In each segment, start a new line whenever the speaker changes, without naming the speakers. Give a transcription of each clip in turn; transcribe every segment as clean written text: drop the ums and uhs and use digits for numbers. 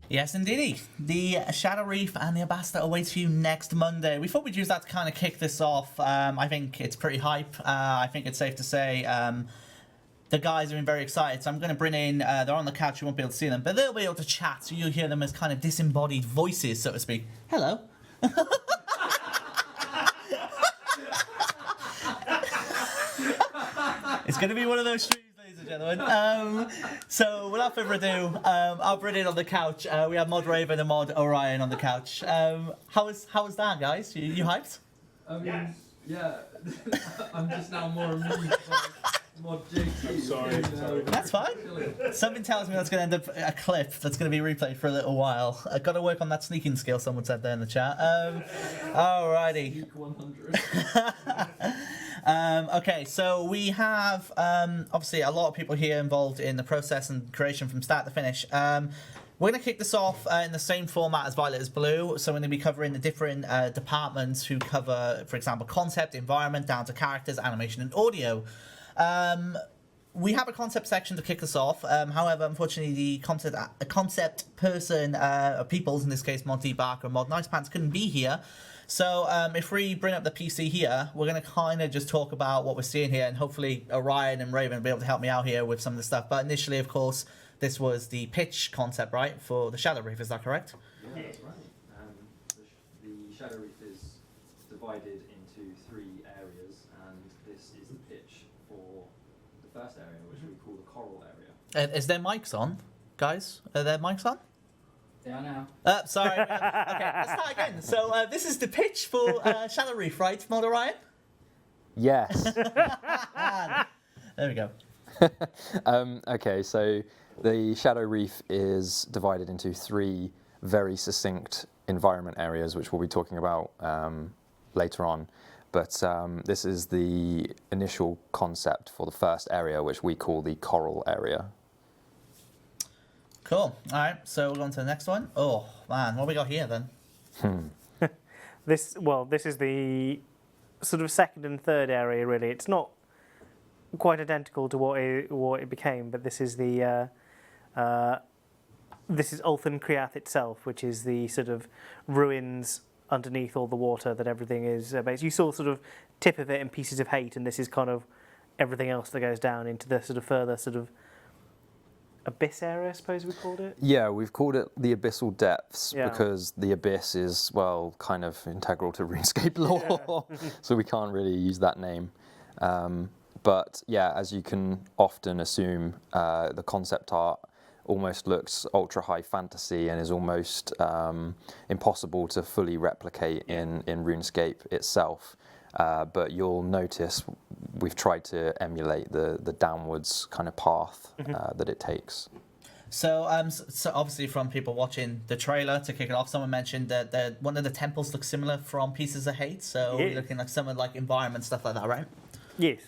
Yes, indeed. The Shadow Reef and the Ambassador awaits for you next Monday. We thought we'd use that to kind of kick this off. I think it's pretty hype. I think it's safe to say the guys have been very excited. So I'm going to bring in, they're on the couch, you won't be able to see them, but they'll be able to chat, so you'll hear them as kind of disembodied voices, so to speak. Hello. It's going to be one of those streams, ladies and gentlemen. So without further ado, I'll bring in on the couch. We have Mod Raven and Mod Orion on the couch. How is that, guys? You hyped?
Yes. Yeah. I'm just now more amused by Mod JT.
I'm sorry.
That's fine. Something tells me that's going to end up a clip that's going to be replayed for a little while. I've got to work on that sneaking skill, someone said there in the chat. Alrighty.
Nuke 100.
Okay, so we have obviously a lot of people here involved in the process and creation from start to finish. We're going to kick this off in the same format as Violet is Blue. So we're going to be covering the different departments who cover, for example, concept, environment, down to characters, animation, and audio. We have a concept section to kick us off. However, unfortunately, the concept person, peoples, in this case, Monty Barker and Mod Nice Pants, couldn't be here. So if we bring up the PC here, we're going to kind of just talk about what we're seeing here, and hopefully Orion and Raven will be able to help me out here with some of the stuff. But initially, of course, this was the pitch concept, right, for the Shadow Reef, is that correct?
Yeah, that's right. The Shadow Reef is divided into 3 areas, and this is the pitch for the first area, which we call the coral area.
Is there mics on, guys? Are there mics on?
They are now.
Sorry. Okay, let's start again. So this is the pitch for Shadow Reef, right, Mod Orion?
Yes.
There we go.
Okay, so the Shadow Reef is divided into 3 very succinct environment areas, which we'll be talking about later on. But this is the initial concept for the first area, which we call the coral area.
Cool. All right, so we'll go on to the next one. Oh, man, what we got here then?
This is the sort of second and third area, really. It's not quite identical to what it became, but this is the this is Ulthan Kriath itself, which is the sort of ruins underneath all the water that everything is based. You saw sort of tip of it in Pieces of Hate, and this is kind of everything else that goes down into the sort of further sort of abyss area, I suppose we called it?
Yeah, we've called it the abyssal depths
Yeah.
because the abyss is, well, kind of integral to RuneScape lore, so we can't really use that name. But yeah, as you can often assume, the concept art almost looks ultra high fantasy and is almost impossible to fully replicate in RuneScape itself. But you'll notice we've tried to emulate the downwards kind of path that it takes.
So, so obviously from people watching the trailer, to kick it off, someone mentioned that one of the temples looks similar from Pieces of Hate. So
Yeah.
we're looking like some of like environment stuff like that, right?
Yes.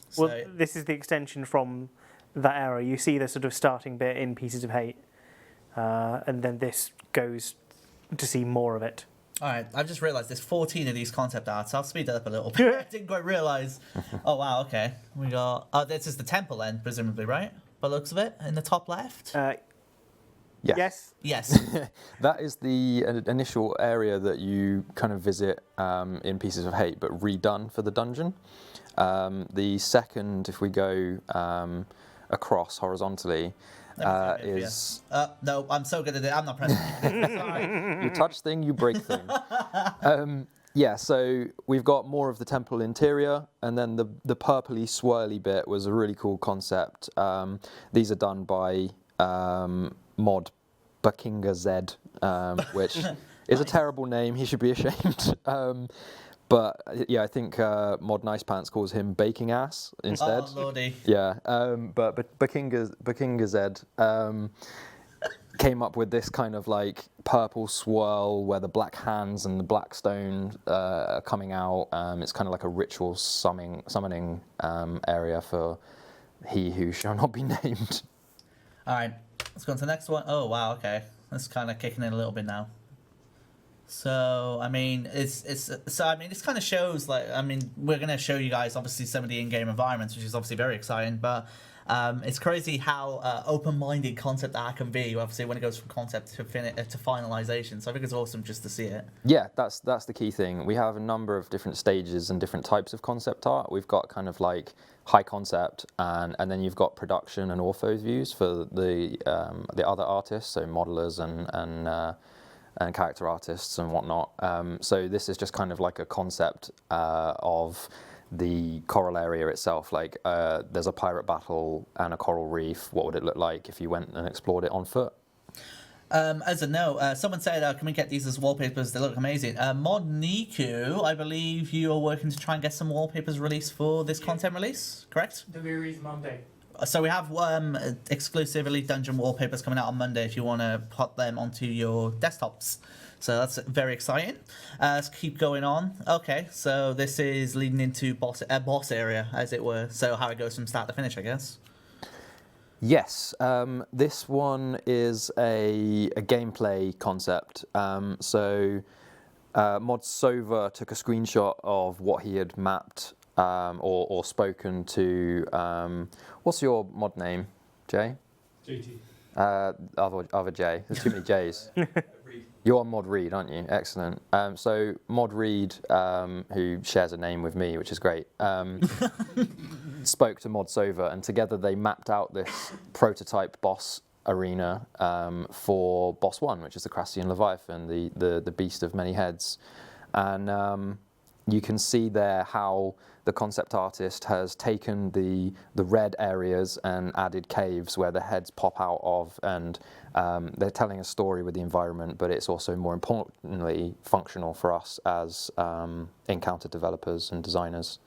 So,
Well, this is the extension from that era. You see the sort of starting bit in Pieces of Hate, and then this goes to see more of it.
all right, I've just realised there's 14 of these concept arts. I'll speed that up a little bit. I didn't quite realise. Oh wow, okay. We got. Oh, this is the temple then, presumably, right? By the looks of it, in the top left.
Yes.
Yes.
That is the initial area that you kind of visit in Pieces of Hate, but redone for the dungeon. The second, if we go across horizontally, is...
No, I'm so good at it. I'm not pressing. Sorry.
You touch thing, you break thing. Yeah, so we've got more of the temple interior, and then the purpley swirly bit was a really cool concept. These are done by Mod Buckinga Z, which is a terrible name. He should be ashamed. But yeah, I think Mod Nice Pants calls him Baking Ass instead.
Oh lordy.
Yeah, but Buckinga Z came up with this kind of like purple swirl where the black hands and the black stone are coming out. It's kind of like a ritual summoning area for he who shall not be named.
All right, let's go on to the next one. Oh wow, okay, that's kind of kicking in a little bit now. So I mean, this kind of shows like, I mean, we're gonna show you guys obviously some of the in-game environments, which is obviously very exciting. But It's crazy how open-minded concept art can be, obviously, when it goes from concept to finalization. So I think it's awesome just to see it.
Yeah, that's the key thing. We have a number of different stages and different types of concept art. We've got kind of like high concept, and then you've got production and ortho views for the other artists, so modelers and character artists and whatnot. So this is just kind of like a concept of the coral area itself. Like there's a pirate battle and a coral reef. What would it look like if you went and explored it on foot?
As a note, someone said, can we get these as wallpapers? They look amazing. Mod Niku, I believe you are working to try and get some wallpapers released for this content release, correct?
The release Monday.
So we have exclusive Elite Dungeon wallpapers coming out on Monday if you want to put them onto your desktops. So that's very exciting. Let's keep going on. Okay, so this is leading into boss area, as it were. So how it goes from start to finish, I guess.
Yes, this one is a gameplay concept. Mod Sova took a screenshot of what he had mapped or spoken to. What's your mod name, Jay?
JT.
Other Jay. There's too many J's. You're on Mod Reed, aren't you? Excellent. So Mod Reed, who shares a name with me, which is great, spoke to Mod Sova, and together they mapped out this prototype boss arena for Boss 1, which is the Crassian Leviathan, the beast of many heads. And you can see there how the concept artist has taken the red areas and added caves where the heads pop out of, and they're telling a story with the environment, but it's also more importantly functional for us as encounter developers and designers.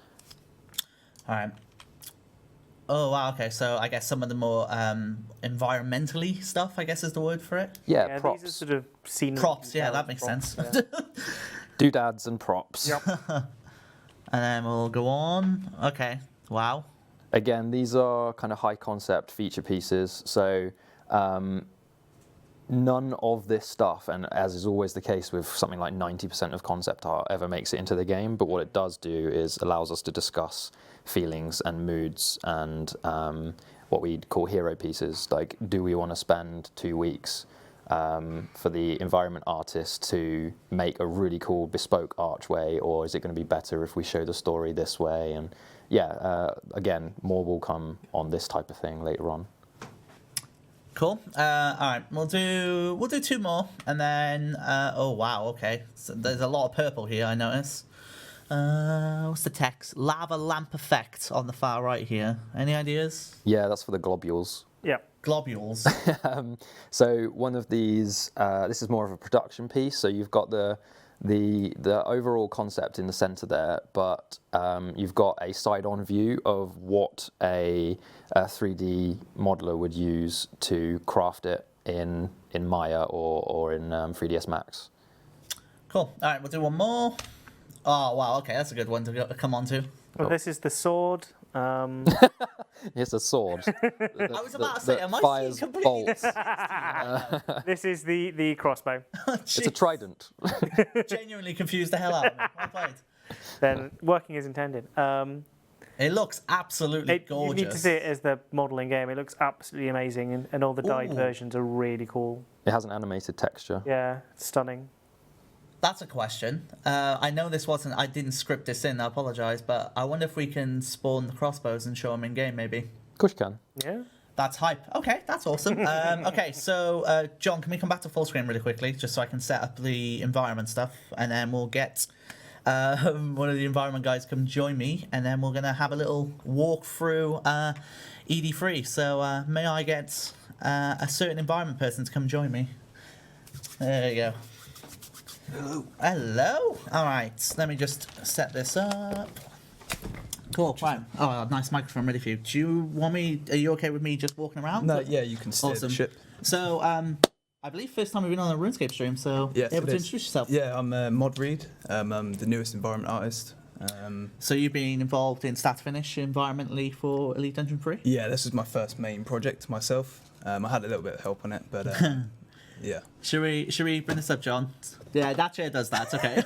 All right. Oh, wow, okay, so I guess some of the more environmentally stuff, I guess is the word for it?
Yeah, props.
These are sort of scenery
Props, yeah,
details,
that makes
props,
sense.
yeah.
Doodads and props.
Yep.
And then we'll go on. Okay, wow.
Again, these are kind of high concept feature pieces, so none of this stuff, and as is always the case with something like 90% of concept art, ever makes it into the game, but what it does do is allows us to discuss feelings and moods and what we'd call hero pieces. Like, do we want to spend 2 weeks for the environment artist to make a really cool bespoke archway, or is it going to be better if we show the story this way? And yeah, again, more will come on this type of thing later on.
Cool. All right, we'll do 2 more, and then oh wow, okay. So there's a lot of purple here, I notice. What's the text? Lava lamp effect on the far right here. Any ideas?
Yeah, that's for the globules.
Yep.
Globules.
So one of these, this is more of a production piece. So you've got the overall concept in the center there, but you've got a side-on view of what a 3D modeler would use to craft it in Maya or in 3ds Max.
Cool. All right, we'll do 1 more. Oh wow, okay, that's a good one to come on to.
Well, this is the sword.
It's a sword.
I was about to say, am I
fires
seeing completely?
bolts.
This is the crossbow.
It's a trident.
Genuinely confused the hell out of me. Well played.
Then working as intended.
It looks absolutely gorgeous.
You need to see it as the modelling game. It looks absolutely amazing, and all the dyed
Ooh.
versions are really cool.
It has an animated texture.
Yeah, it's stunning.
That's a question. I know this wasn't. I didn't script this in. I apologise, but I wonder if we can spawn the crossbows and show them in game, maybe.
Of course you can.
Yeah.
That's hype. Okay, that's awesome. Okay, so John, can we come back to full screen really quickly, just so I can set up the environment stuff, and then we'll get one of the environment guys come join me, and then we're gonna have a little walk through ED3. So may I get a certain environment person to come join me? There you go. Hello. All right. Let me just set this up. Cool. Right. Oh, nice microphone ready for you. Do you want me? Are you okay with me just walking around?
No, yeah, you can steer
Awesome.
the ship.
So, I believe first time we've been on a RuneScape stream. So,
Yes,
able
it
to
is.
introduce yourself.
Yeah, I'm Mod Reed. I'm the newest environment artist.
So you've been involved in start to finish environmentally for Elite Dungeon 3?
Yeah, this is my first main project myself. I had a little bit of help on it, but Yeah.
Should we bring this up, John? Yeah, that chair does that. Okay.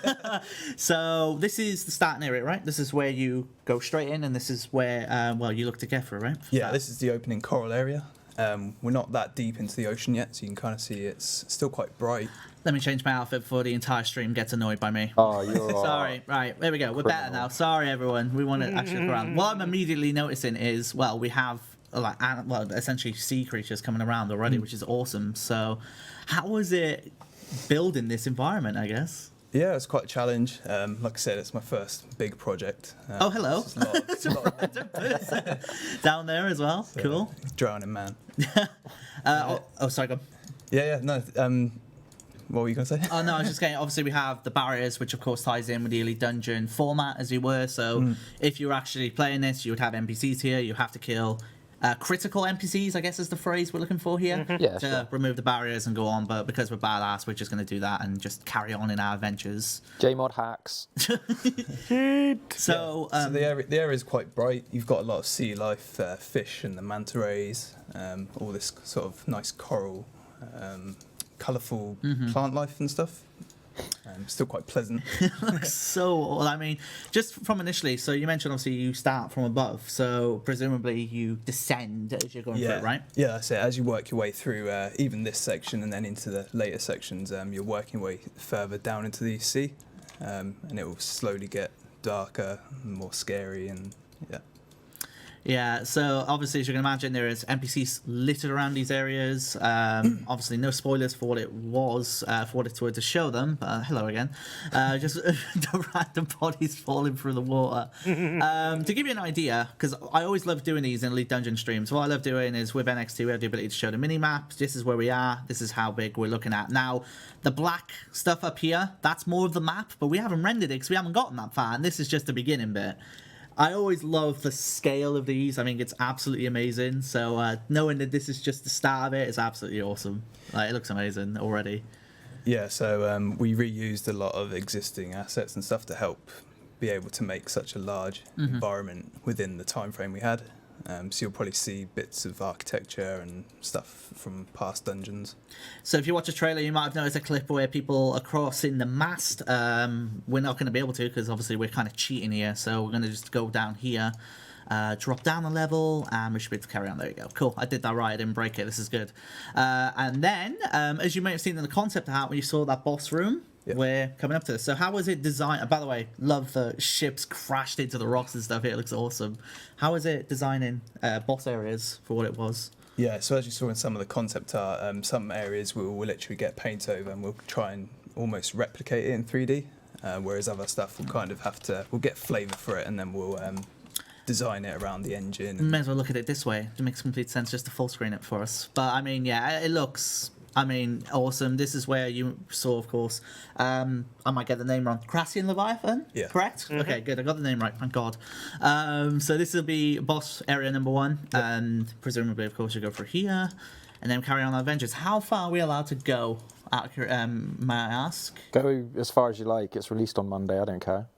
So this is the starting area, right? This is where you go straight in, and this is where you look to get through, right?
Yeah, this is the opening coral area. We're not that deep into the ocean yet, so you can kind of see it's still quite bright.
Let me change my outfit before the entire stream gets annoyed by me.
Oh, you're
Sorry. Right, there we go. We're better now. Sorry, everyone. We want to actually look around. What I'm immediately noticing is, we have essentially sea creatures coming around already, which is awesome. So, how was it building this environment, I guess?
Yeah, it's quite a challenge. Like I said, it's my first big project.
Oh, hello.
It's a lot
Down there as well.
So,
Cool.
Drowning man.
Sorry, go on.
Yeah, no. What were you going to say?
Oh, no, I was just saying, obviously we have the barriers, which of course ties in with the Elite Dungeon format, as you were. So if you're actually playing this, you would have NPCs here. You have to kill critical NPCs, I guess is the phrase we're looking for here,
Yeah,
to
sure.
remove the barriers and go on. But because we're badass, we're just going to do that and just carry on in our adventures.
JMod hacks.
So,
So the area is quite bright. You've got a lot of sea life, fish and the manta rays, all this sort of nice coral, colourful plant life and stuff. Still quite pleasant.
so, I mean, just from initially, so you mentioned obviously you start from above, so presumably you descend as you're going through it, right?
Yeah, that's it. As you work your way through even this section and then into the later sections, you're working your way further down into the sea, and it will slowly get darker and more scary, and yeah.
Yeah, so obviously, as you can imagine, there is NPCs littered around these areas. Obviously, no spoilers for what it was, for what it's worth to show them. Hello again. Just the random bodies falling through the water. To give you an idea, because I always love doing these in Elite Dungeon streams, what I love doing is with NXT, we have the ability to show the mini-map. This is where we are. This is how big we're looking at. Now, the black stuff up here, that's more of the map, but we haven't rendered it because we haven't gotten that far, and this is just the beginning bit. I always love the scale of these. I mean, it's absolutely amazing. So knowing that this is just the start of it is absolutely awesome. Like, it looks amazing already.
Yeah, so we reused a lot of existing assets and stuff to help be able to make such a large environment within the time frame we had. So you'll probably see bits of architecture and stuff from past dungeons.
So if you watch a trailer, you might have noticed a clip where people are crossing the mast. We're not going to be able to because obviously we're kind of cheating here. So we're going to just go down here, drop down a level, and we should be able to carry on. There you go. Cool. I did that right. I didn't break it. This is good. And then, as you may have seen in the concept art when you saw that boss room,
Yep.
we're coming up to this. So how was it designed? By the way, love the ships crashed into the rocks and stuff here. It looks awesome. How was it designing boss areas for what it was?
Yeah, so as you saw in some of the concept art, some areas we'll literally get paint over and we'll try and almost replicate it in 3D, whereas other stuff we'll kind of we'll get flavour for it and then we'll design it around the engine.
May as well look at it this way. It makes complete sense just to full screen it for us. But I mean, yeah, it looks, awesome. This is where you saw, of course, I might get the name wrong. Crassian Leviathan?
Yeah.
Correct? Okay, good. I got the name right. Thank God. So this will be boss area number 1.
Yep.
And presumably, of course, you go for here. And then carry on our adventures. How far are we allowed to go? May I ask?
Go as far as you like. It's released on Monday. I don't care.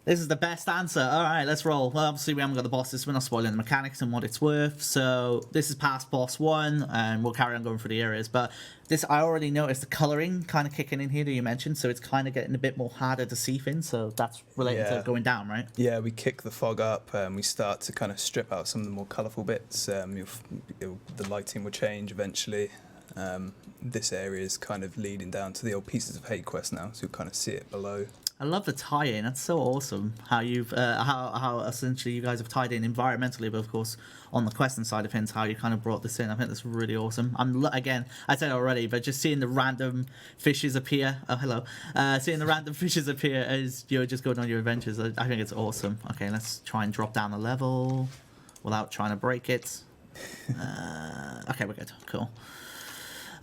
This is the best answer. All right, let's roll. Well, obviously, we haven't got the bosses. We're not spoiling the mechanics and what it's worth. So this is past boss 1, and we'll carry on going through the areas. But this, I already noticed the colouring kind of kicking in here that you mentioned. So it's kind of getting a bit more harder to see things. So that's related to going down, right?
Yeah, we kick the fog up and we start to kind of strip out some of the more colourful bits. The lighting will change eventually. This area is kind of leading down to the old Pieces of Hate quest now, so you'll kind of see it below.
I love the tie-in. That's so awesome. How you've how essentially you guys have tied in environmentally, but of course on the questing side of things, how you kind of brought this in. I think that's really awesome. Again, I said it already, but just seeing the random fishes appear. Oh, hello. Seeing the random fishes appear as you're just going on your adventures. I think it's awesome. Okay, let's try and drop down the level without trying to break it. Okay, we're good. Cool.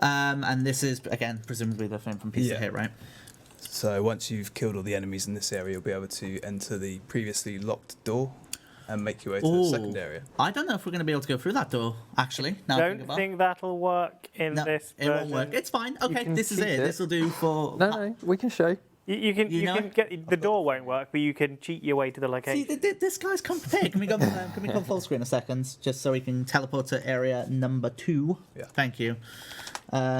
And this is again presumably the thing from Piece of Hate, right?
So once you've killed all the enemies in this area, you'll be able to enter the previously locked door and make your way to the second area.
I don't know if we're going to be able to go through that door, actually. Now
Don't think that'll work in
No,
this
it won't
version.
work. It's fine. Okay,
can
this is
cheat
it.
it.
This will do for...
No, we can show.
You can get the door won't work, but you can cheat your way to the
See,
location.
this guy's come prepared. Can we go full screen a second, just so we can teleport to area number 2?
Yeah.
Thank you.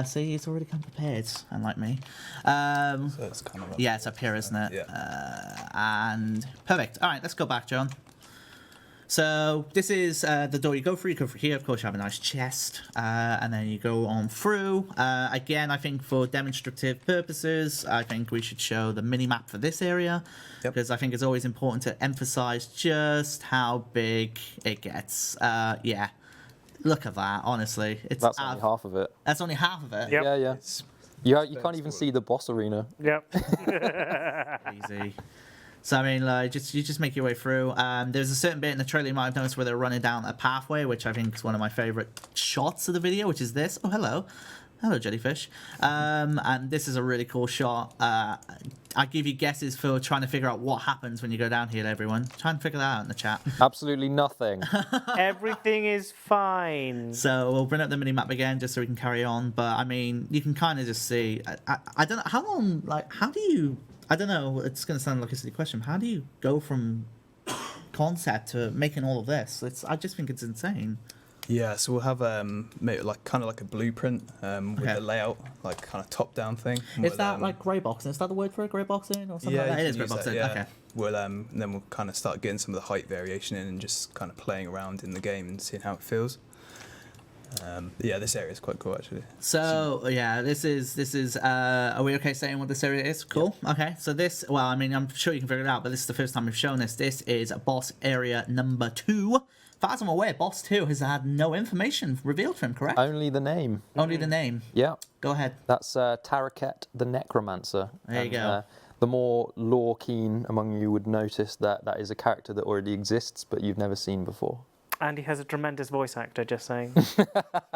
See, he's already come prepared, unlike me.
So it's kind of
Yeah, it's up here, isn't it?
Yeah.
And perfect. All right, let's go back, John. So this is the door you go through. You go through here. Of course, you have a nice chest, and then you go on through. Again, I think for demonstrative purposes, I think we should show the mini map for this area, because I think it's always important to emphasize just how big it gets. Yeah, look at that. Honestly,
That's only half of it.
That's only half of it.
Yep.
Yeah. You can't even see the boss arena.
Yep.
Easy. So I mean, like, you just make your way through. There's a certain bit in the trailer you might have noticed where they're running down a pathway, which I think is one of my favorite shots of the video, which is this. Oh, hello, jellyfish. And this is a really cool shot. I give you guesses for trying to figure out what happens when you go down here, everyone. Try and figure that out in the chat.
Absolutely nothing.
Everything is fine.
So we'll bring up the mini map again just so we can carry on. But I mean, you can kind of just see. I don't know how long. Like, how do you? I don't know. It's going to sound like a silly question. How do you go from concept to making all of this? I just think it's insane.
Yeah, so we'll have maybe kind of like a blueprint with
Okay.
the layout, like kind of top down thing.
Is that like grey boxing? Is that the word for it? Grey boxing or something
Yeah,
like that?
you
It is
can
grey
use that,
boxing.
yeah.
Okay.
We'll then we'll kind of start getting some of the height variation in and just kind of playing around in the game and seeing how it feels. Yeah, this area is quite cool actually.
So yeah, this is. Are we okay saying what this area is? Cool. Okay. So this. Well, I mean, I'm sure you can figure it out, but this is the first time we've shown this. This is boss area number 2. As I'm aware, boss 2 has had no information revealed to him. Correct.
Only the name.
Only the name.
Yeah.
Go ahead.
That's Taraket the Necromancer.
There you go.
The more lore keen among you would notice that that is a character that already exists, but you've never seen before.
And he has a tremendous voice actor, just saying.
Oh,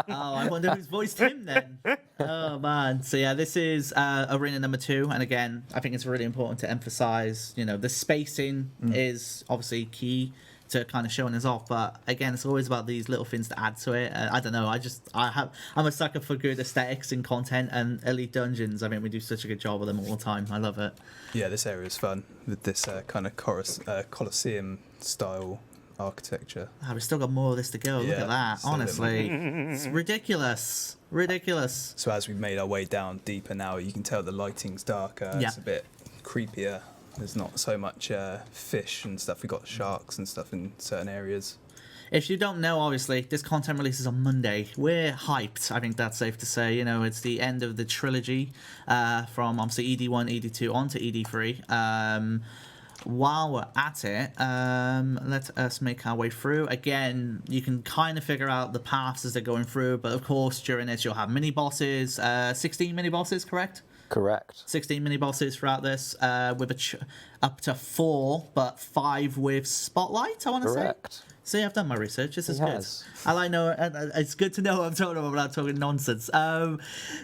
I wonder who's voiced him then. Oh man. So yeah, this is arena number 2, and again, I think it's really important to emphasize. The spacing is obviously key to kind of showing us off, but again, it's always about these little things to add to it. I don't know. I'm a sucker for good aesthetics in content, and Elite Dungeons. I mean, we do such a good job with them all the time. I love it.
Yeah, this area is fun with this kind of Colosseum style architecture.
We've still got more of this to go. Look
Yeah,
at that.
still a bit
Honestly, it's ridiculous. Ridiculous.
So as we've made our way down deeper now, you can tell the lighting's darker.
Yeah.
It's a bit creepier. There's not so much fish and stuff. We've got sharks and stuff in certain areas.
If you don't know, obviously, this content releases on Monday. We're hyped. I think that's safe to say. It's the end of the trilogy from obviously ED1, ED2 onto ED3. While we're at it, let us make our way through. Again, you can kind of figure out the paths as they're going through, but of course, during this, you'll have mini bosses. 16 mini bosses, correct?
Correct.
16 mini bosses throughout this, with up to 4, but 5 with spotlight. I want to say.
Correct.
See, I've done my research. This is
He
good.
has.
I know. It's good to know what I'm talking about without talking nonsense.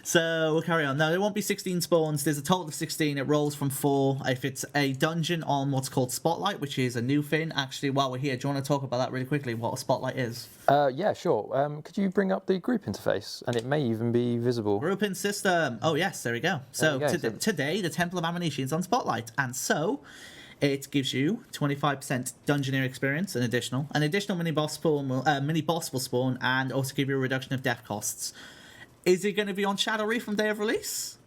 So we'll carry on. No, there won't be 16 spawns. There's a total of 16. It rolls from 4 if it's a dungeon on what's called Spotlight, which is a new thing. Actually, while we're here, do you want to talk about that really quickly? What a Spotlight is?
Yeah, sure. Could you bring up the group interface? And it may even be visible.
Grouping system. Oh yes, there we go. So
There we go.
today the Temple of Aminishi is on Spotlight, and so it gives you 25% dungeoneer experience, an additional mini boss will spawn, and also give you a reduction of death costs. Is it going to be on Shadow Reef from day of release?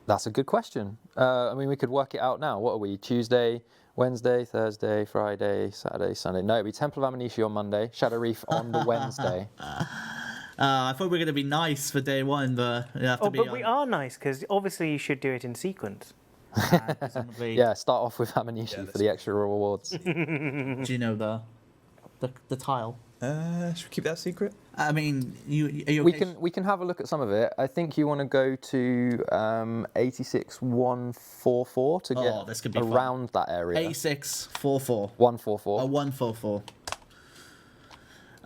That's a good question. I mean, we could work it out now. What are we? Tuesday, Wednesday, Thursday, Friday, Saturday, Sunday. No, it'd be Temple of Aminishi on Monday, Shadow Reef on the Wednesday.
I thought we were going to be nice for day 1, but you have to be.
But we are nice, because obviously you should do it in sequence.
Presumably.
Yeah, start off with Aminishi
Yeah,
for the extra rewards.
Do you know the tile?
Should we keep that secret?
I mean, are you
We
okay?
can can have a look at some of it. I think you want to go to 86144 to get
this could be fun.
around that area.
8644.
144.
144.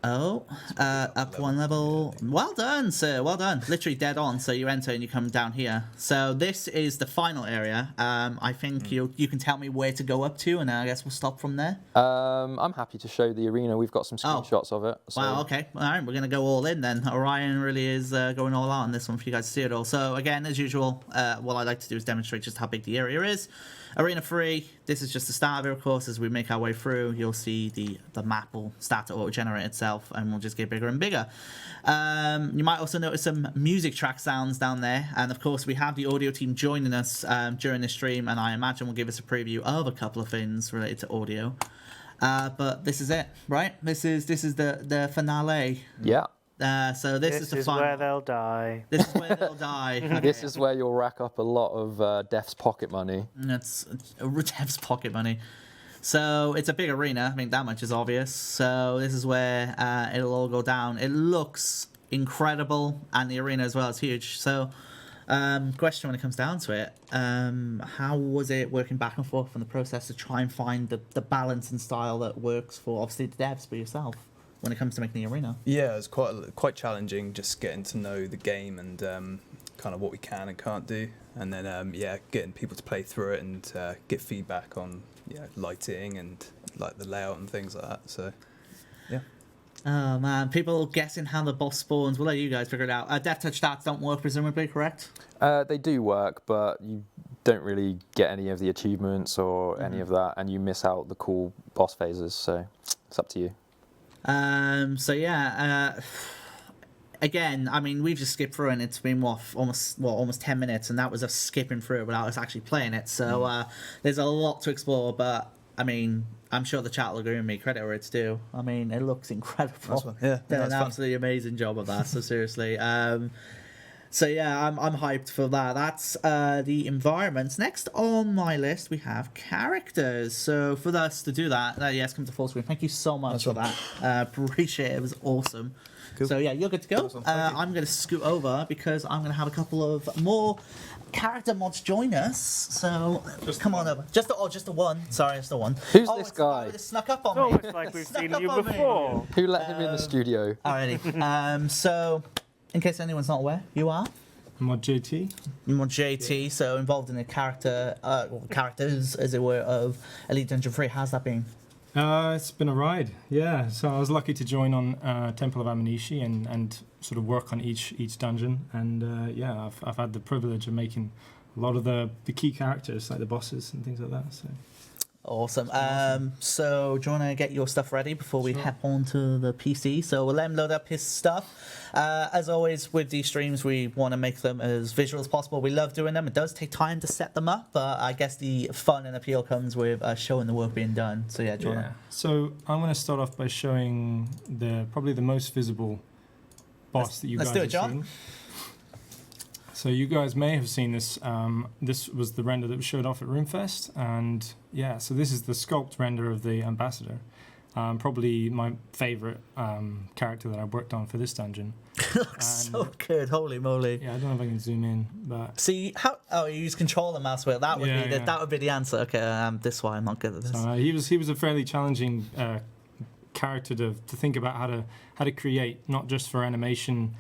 Oh, up one level. Well done, sir. Well done. Literally dead on. So you enter and you come down here. So this is the final area. I think you can tell me where to go up to, and I guess we'll stop from there.
I'm happy to show the arena. We've got some screenshots of it. So.
Wow, okay. All right, we're going to go all in then. Orion really is going all out on this one for you guys to see it all. So again, as usual, what I like to do is demonstrate just how big the area is. Arena 3, this is just the start of it, of course. As we make our way through, you'll see the map will start to auto-generate itself, and we'll just get bigger and bigger. You might also notice some music track sounds down there, and of course we have the audio team joining us during the stream, and I imagine will give us a preview of a couple of things related to audio. But this is it, right? This is the finale.
Yeah.
So this is the final.
where they'll die.
This is where they'll die. Okay.
This is where you'll rack up a lot of Def's pocket money.
That's Dev's pocket money. So it's a big arena. I mean, that much is obvious. So this is where it'll all go down. It looks incredible, and the arena as well is huge. So, question when it comes down to it, how was it working back and forth in the process to try and find the balance and style that works for obviously the devs, but yourself, when it comes to making the arena?
Yeah, it was quite challenging, just getting to know the game and kind of what we can and can't do, and then getting people to play through it and get feedback on lighting and like the layout and things like that. So yeah.
Oh man, people guessing how the boss spawns. We'll let you guys figure it out. Death touch stats don't work, presumably, correct?
They do work, but you don't really get any of the achievements or any of that, and you miss out the cool boss phases. So it's up to you.
Again, I mean, we've just skipped through and it's been almost 10 minutes, and that was us skipping through it without us actually playing it. So there's a lot to explore, but I mean, I'm sure the chat will agree with me. Credit where it's due. I mean, it looks incredible.
Yeah,
Did an absolutely amazing job of that. So seriously, so yeah, I'm hyped for that. That's the environments. Next on my list, we have characters. So for us to do that, yes, come to full screen. Thank you so much for that. Appreciate it. It was awesome. Cool. So yeah, you're good to go.
Awesome.
I'm going to scoot over because I'm going to have a couple of more character mods join us. So come on over. Just the one. Sorry, just the one.
Who's this guy?
It snuck up on
It's
me.
almost like we've seen you before.
Who let him in the studio?
Alrighty. So, in case anyone's not aware, you are?
Mod JT.
Mod JT, so involved in the characters, as it were, of Elite Dungeon 3. How's that been?
It's been a ride, yeah. So I was lucky to join on Temple of Aminishi and sort of work on each dungeon. And I've had the privilege of making a lot of the key characters, like the bosses and things like that. So.
Awesome. So do you want to get your stuff ready before we hop onto the PC? So we'll let him load up his stuff. As always with these streams, we want to make them as visual as possible. We love doing them. It does take time to set them up, but I guess the fun and appeal comes with showing the work being done. So yeah, do you want to...
So I'm going to start off by showing probably the most visible boss that you guys have seen. So you guys may have seen this. This was the render that was showed off at RuneFest, and yeah, so this is the sculpt render of the ambassador. Probably my favorite character that I worked on for this dungeon.
Looks so good, holy moly!
Yeah, I don't know if I can zoom in, but
see how? Oh, you use control and mouse wheel. That would be that would be the answer. Okay, this is why I'm not good at this.
So, he was a fairly challenging character to think about how to create, not just for animation.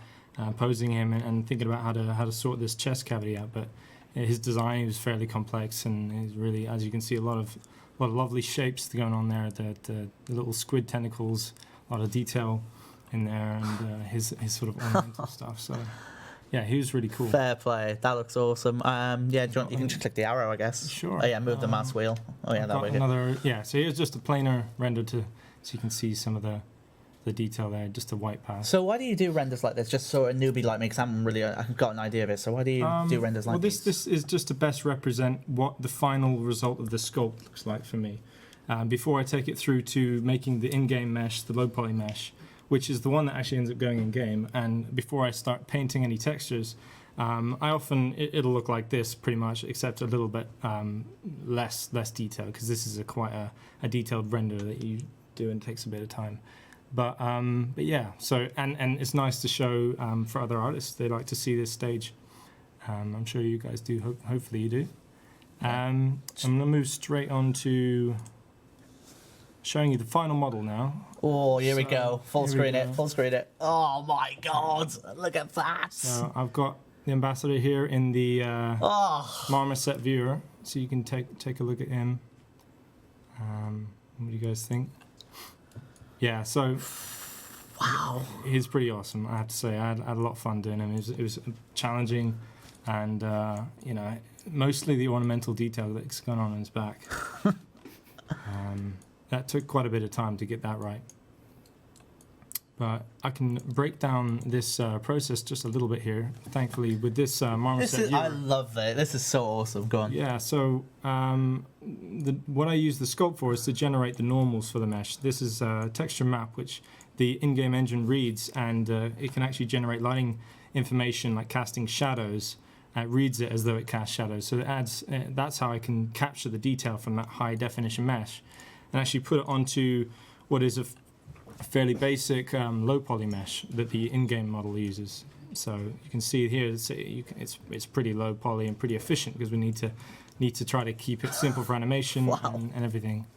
Posing him and thinking about how to sort this chest cavity out, but his design was fairly complex, and he's really, as you can see, a lot of lovely shapes going on there. The little squid tentacles, a lot of detail in there, and his sort of ornamental stuff. So yeah, he was really cool.
Fair play. That looks awesome. Yeah, you can just click the arrow, I guess.
Sure.
Oh yeah, move the mouse wheel. Oh yeah, that way.
So here's just a planar render so you can see some of the detail there, just a white path.
So why do you do renders like this? Just so a newbie like me, because I've got an idea of it. So why do you do renders like this?
This is just to best represent what the final result of the sculpt looks like for me. Before I take it through to making the in-game mesh, the low poly mesh, which is the one that actually ends up going in-game, and before I start painting any textures, it'll look like this pretty much, except a little bit less detail, because this is quite a detailed render that you do, and it takes a bit of time. But yeah, so and it's nice to show for other artists. They like to see this stage. I'm sure you guys do. Hopefully you do. I'm gonna move straight on to showing you the final model now.
Oh, here we go. Full
here we
screen it.
go.
Full screen it. Oh my God! Look at that.
So I've got the ambassador here in the
Oh,
marmoset viewer, so you can take a look at him. What do you guys think? Yeah, so
wow.
he's pretty awesome. I have to say, I had a lot of fun doing him. It was challenging, and you know, mostly the ornamental detail that's gone on his back. That took quite a bit of time to get that right. But I can break down this process just a little bit here. Thankfully, with this marmoset viewer.
I love it. This is so awesome. Go on.
Yeah, so what I use the sculpt for is to generate the normals for the mesh. This is a texture map which the in-game engine reads, and it can actually generate lighting information like casting shadows. It reads it as though it casts shadows. So it adds. That's how I can capture the detail from that high definition mesh, and actually put it onto what is a fairly basic low poly mesh that the in-game model uses. So you can see here it's pretty low poly and pretty efficient because we need to try to keep it simple for animation and everything.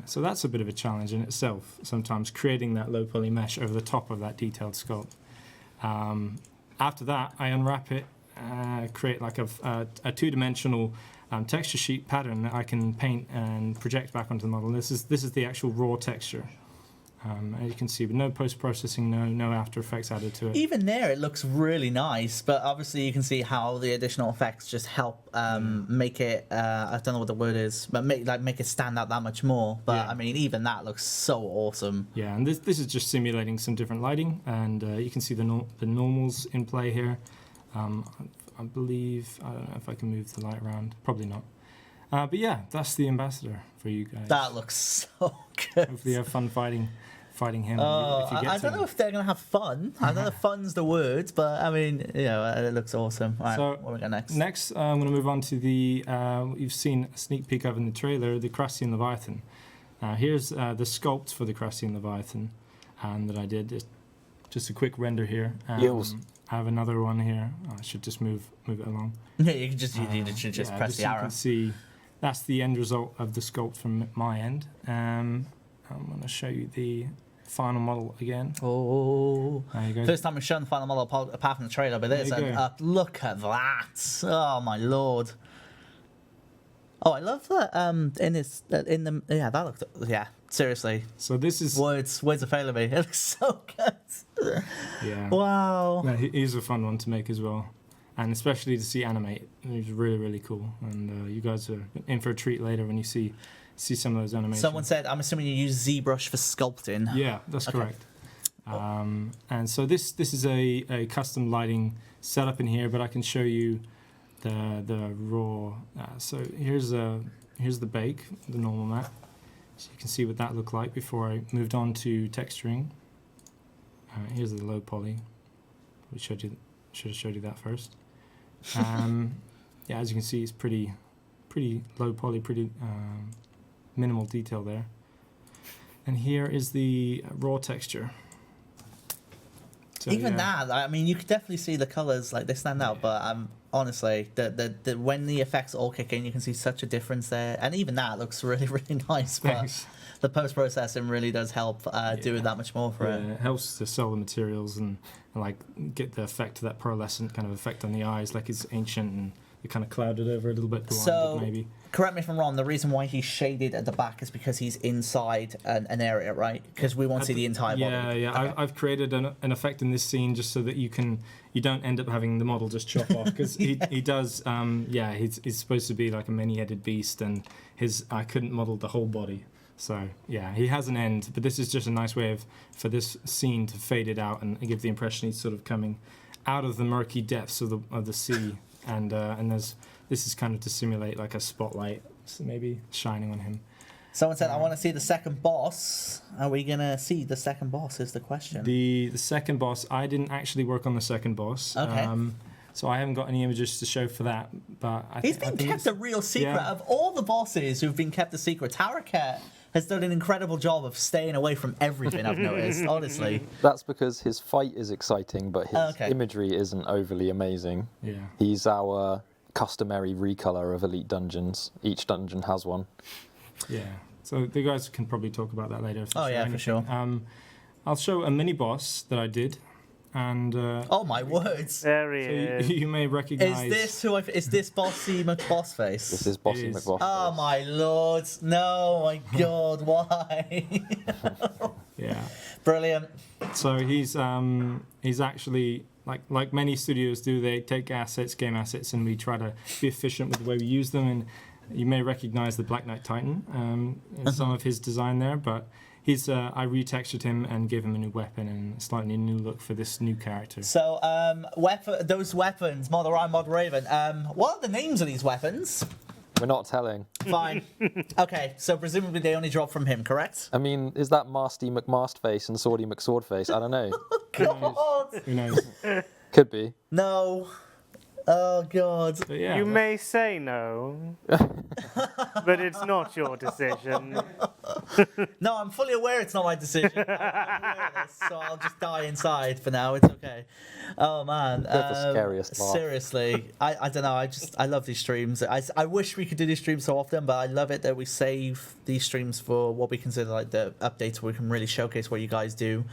So that's a bit of a challenge in itself, sometimes creating that low poly mesh over the top of that detailed sculpt. After that, I unwrap it, create like a two-dimensional texture sheet pattern that I can paint and project back onto the model. This is the actual raw texture. As you can see, with no post-processing, no After Effects added to it.
Even there, it looks really nice, but obviously you can see how the additional effects just help make it. I don't know what the word is, but make it stand out that much more. But
Yeah.
I mean, even that looks so awesome.
Yeah, and this is just simulating some different lighting, and you can see the normals in play here. I believe, I don't know if I can move the light around, probably not. But yeah, that's the ambassador for you guys.
That looks so good.
Hopefully you have fun fighting him. If you get
I
to
don't know
him.
if they're gonna have fun. I don't know if fun's the word, but I mean, you know, it looks awesome. All right,
So,
what we got next?
Next, I'm going to move on to the, you've seen a sneak peek of in the trailer, the Crassian Leviathan. Here's the sculpt for the Crassian Leviathan that I did. Just a quick render here.
Yills.
I have another one here. I should just move it along.
Yeah, you can just you just
Yeah,
press the
so
arrow.
You can see that's the end result of the sculpt from my end. I'm going to show you the final model again.
Oh,
There you go.
first time we've shown the final model apart from the trailer, but there's
There you go.
look at that! Oh my lord! Oh, I love that. That looked seriously.
So this is
Words are failing me. It looks so good.
yeah.
Wow.
No, he's a fun one to make as well, and especially to see animate. It's really cool, and you guys are in for a treat later when you see some of those animations.
Someone said, I'm assuming you use ZBrush for sculpting.
Yeah, that's
Okay.
correct. And so this is a custom lighting setup in here, but I can show you the raw. So here's the bake, the normal map. So you can see what that looked like before I moved on to texturing. Here's the low poly. We should have showed you that first. Yeah, as you can see, it's pretty low poly, pretty minimal detail there. And here is the raw texture. So,
Even
yeah.
that, I mean, you could definitely see the colors, like they stand out. But honestly, the when the effects all kick in, you can see such a difference there. And even that looks really nice.
Thanks.
But the post processing really does help do it that much more for
Yeah,
it.
it helps to sell the materials and like get the effect of that pearlescent kind of effect on the eyes, like it's ancient and it kind of clouded over a little bit, blinded
So,
maybe.
correct me if I'm wrong. The reason why he's shaded at the back is because he's inside an area, right? Because we won't see the entire body.
Yeah.
Okay.
I've created an effect in this scene just so that you don't end up having the model just chop off because he does. He's supposed to be like a many-headed beast, and I couldn't model the whole body. So yeah, he has an end, but this is just a nice way for this scene to fade it out and give the impression he's sort of coming out of the murky depths of the sea, and this is kind of to simulate like a spotlight, so maybe shining on him.
Someone said, "I want to see the second boss." Are we gonna see the second boss? Is the question.
The second boss, I didn't actually work on the second boss.
Okay.
So I haven't got any images to show for that, but
He's been kept a real secret.
yeah.
Of all the bosses who've been kept a secret, Tarakat has done an incredible job of staying away from everything, I've noticed, honestly.
That's because his fight is exciting, but his
Okay.
imagery isn't overly amazing.
Yeah.
He's our customary recolor of Elite Dungeons. Each dungeon has one.
Yeah. So the guys can probably talk about that later. If they
Oh,
show
yeah, for
anything.
sure.
I'll show a mini boss that I did, and
Oh my words!
There he
so
is.
you may recognize.
Is this Bossy McBoss face?
This is Bossy
It is.
McBoss.
Oh my lord! No, my god, why?
Yeah.
Brilliant.
So he's actually like many studios do. They take game assets, and we try to be efficient with the way we use them. And you may recognize the Black Knight Titan in some of his design there, but I retextured him and gave him a new weapon and a slightly new look for this new character.
So, those weapons, Mod Orion, Mod Raven. What are the names of these weapons?
We're not telling.
Fine. Okay, so presumably they only drop from him, correct?
I mean, is that Masty McMastface and Swordy McSwordface? I don't know.
God,
Who knows?
Could be.
no. Oh god.
But yeah,
You may say no, but it's not your decision.
No, I'm fully aware it's not my decision. I'm aware of this, so I'll just die inside for now. It's okay. Oh man.
Go for the scariest laugh.
Seriously, I don't know. I love these streams. I wish we could do these streams so often, but I love it that we save these streams for what we consider like the updates where we can really showcase what you guys do.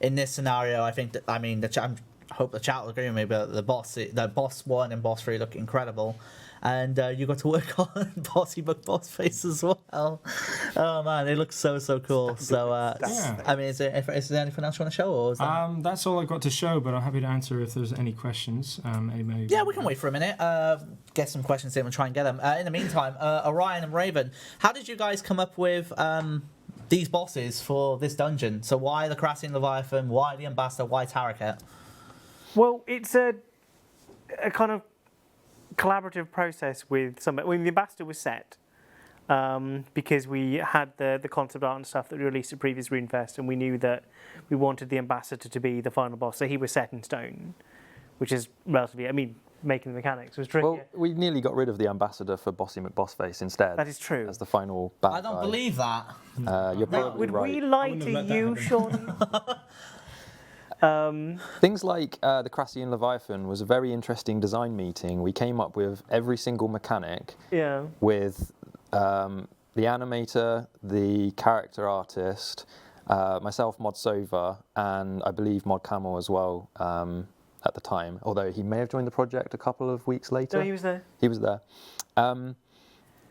In this scenario, I think that I hope the chat will agree with me, but the boss 1 and boss 3 look incredible. And you got to work on Bossy McBoss face as well. Oh man, they look so cool. So
Yeah.
I mean, is there anything else you want to show, or is that...
that's all I've got to show, but I'm happy to answer if there's any questions.
Yeah, we can wait for a minute. Get some questions in and try and get them. In the meantime, Orion and Raven, how did you guys come up with these bosses for this dungeon? So why the Crassian Leviathan? Why the Ambassador? Why Taraket?
Well, it's a kind of collaborative process with some. I mean, the ambassador was set because we had the concept art and stuff that we released at previous RuneFest, and we knew that we wanted the ambassador to be the final boss. So he was set in stone, which is relatively. I mean, making the mechanics was tricky.
Well, we nearly got rid of the ambassador for Bossy McBossface instead.
That is true.
As the final bad
I don't
guy.
believe that.
You're probably
Would
right.
we lie
wouldn't
to
have let that
you,
happen.
Sean?
Things like the Crassian Leviathan was a very interesting design meeting. We came up with every single mechanic
Yeah.
with the animator, the character artist, myself, Mod Sova, and I believe Mod Camel as well at the time, although he may have joined the project a couple of weeks later.
No, he was there.
He was there.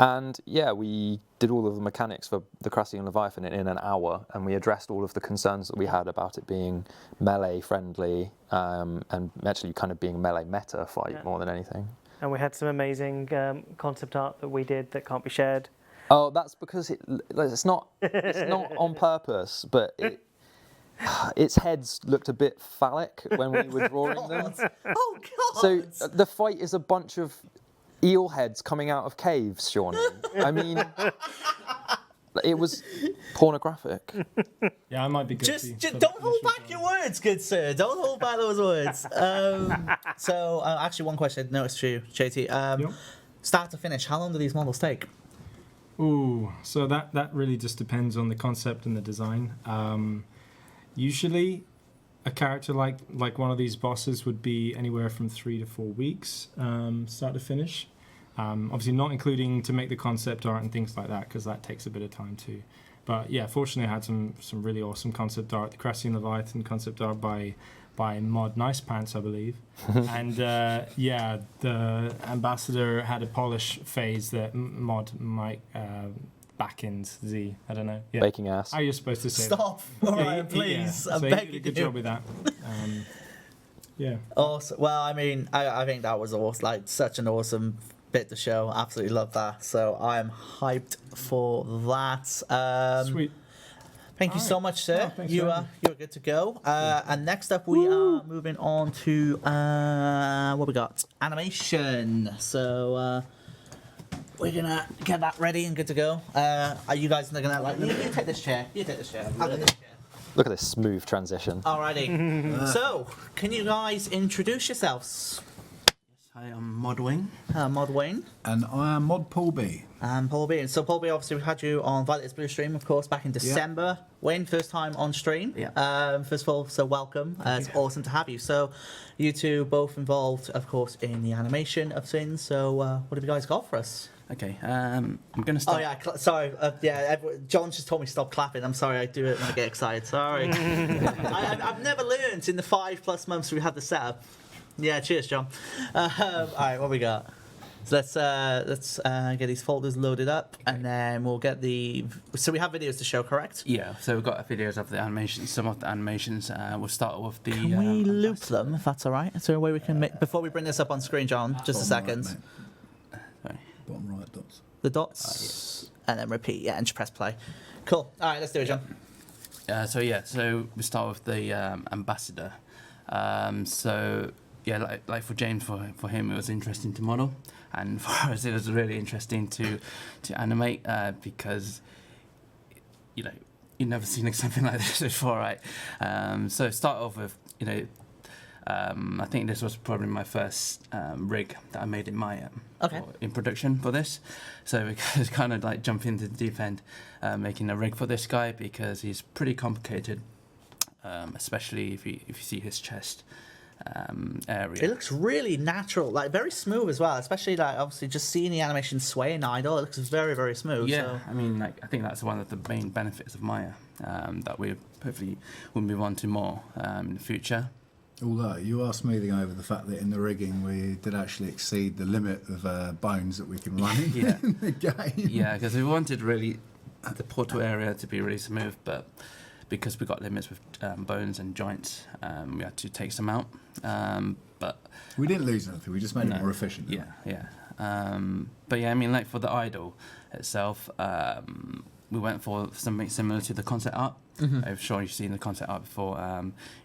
And yeah, we did all of the mechanics for the Crassian Leviathan in an hour, and we addressed all of the concerns that we had about it being melee friendly and actually kind of being a melee meta fight more than anything.
And we had some amazing concept art that we did that can't be shared.
Oh, that's because it's not on purpose, but its heads looked a bit phallic when we were drawing them.
Oh god.
So the fight is a bunch of eel heads coming out of caves, Shawnee. I mean, it was pornographic.
Yeah, I might be
Just
guilty. for
don't
the
hold
initial
back your
drawing.
words, good sir. Don't hold back those words. So, actually, one question I noticed for you, JT.
Yep.
Start to finish, how long do these models take?
Ooh, so that really just depends on the concept and the design. Usually, a character like one of these bosses would be anywhere from 3 to 4 weeks, start to finish. Obviously, not including to make the concept art and things like that, because that takes a bit of time too. But yeah, fortunately, I had some really awesome concept art. The Crassian Leviathan concept art by Mod Nice Pants, I believe. And yeah, the ambassador had a polish phase that Mod might back in Z. I don't know. Yeah.
Baking ass.
How are you supposed to say
Stop. All
that?
right, please.
Yeah.
I'm
So he did
begging
a good
you.
job with that. Yeah.
Awesome. Well, I mean, I think that was awesome, like such an awesome bit to show. Absolutely love that. So I'm hyped for that.
Sweet.
Thank you so
Alright.
much, sir.
Oh, thanks
You
for
are
having
you're good to go. And next up, we are moving on to what we got? Animation. So we're gonna get that ready and good to go. Are you guys gonna like? You take this chair. You take this chair. I'll get this chair.
Look at this smooth transition.
Alrighty. So, can you guys introduce yourselves?
Hi, I'm Mod Wing.
Mod Wayne
And I am Mod Paul B.
and Paul B. And so, Paul B, obviously, we had you on Violet's Blue stream, of course, back in December. Wayne, first time on stream.
Yeah.
First of all, so welcome. It's awesome to have you. So, you two both involved, of course, in the animation of things. So, what have you guys got for us?
Okay, I'm going to start.
Oh yeah, sorry. John just told me to stop clapping. I'm sorry. I do it when I get excited. Sorry. I've never learned in the 5+ months we had the setup. Yeah, cheers, John. All right, what we got? So let's get these folders loaded up, and then we'll get the. So we have videos to show, correct?
Yeah, so we've got videos of the animations. Some of the animations. We'll start with the.
Can we loop them, if that's all right? Is there a way we can make before we bring this up on screen, John? Just a second.
Sorry.
Bottom right dots.
The dots, and then repeat. Yeah, and just press play. Cool. All right, let's do it, John.
So we start with the ambassador. Like for James, for him it was interesting to model, and for us it was really interesting to animate because you've never seen something like this before, right? So start off with I think this was probably my first rig that I made in Maya in production for this. So we kind of like jump into the deep end, making a rig for this guy because he's pretty complicated, especially if you see his chest area.
It looks really natural, like very smooth as well. Especially like obviously just seeing the animation sway and idle, it looks very, very smooth.
Yeah,
so.
I mean, I think that's one of the main benefits of Maya that we hopefully will move on to more in the future.
Although you are smoothing over the fact that in the rigging we did actually exceed the limit of bones that we can run in the game.
Yeah, because we wanted really the portal area to be really smooth, but because we got limits with bones and joints, we had to take some out. But
we didn't lose anything. We just made it more efficient.
Yeah. But yeah, I mean, like for the idol itself, we went for something similar to the concept art. Mm-hmm. I'm sure you've seen the concept art before.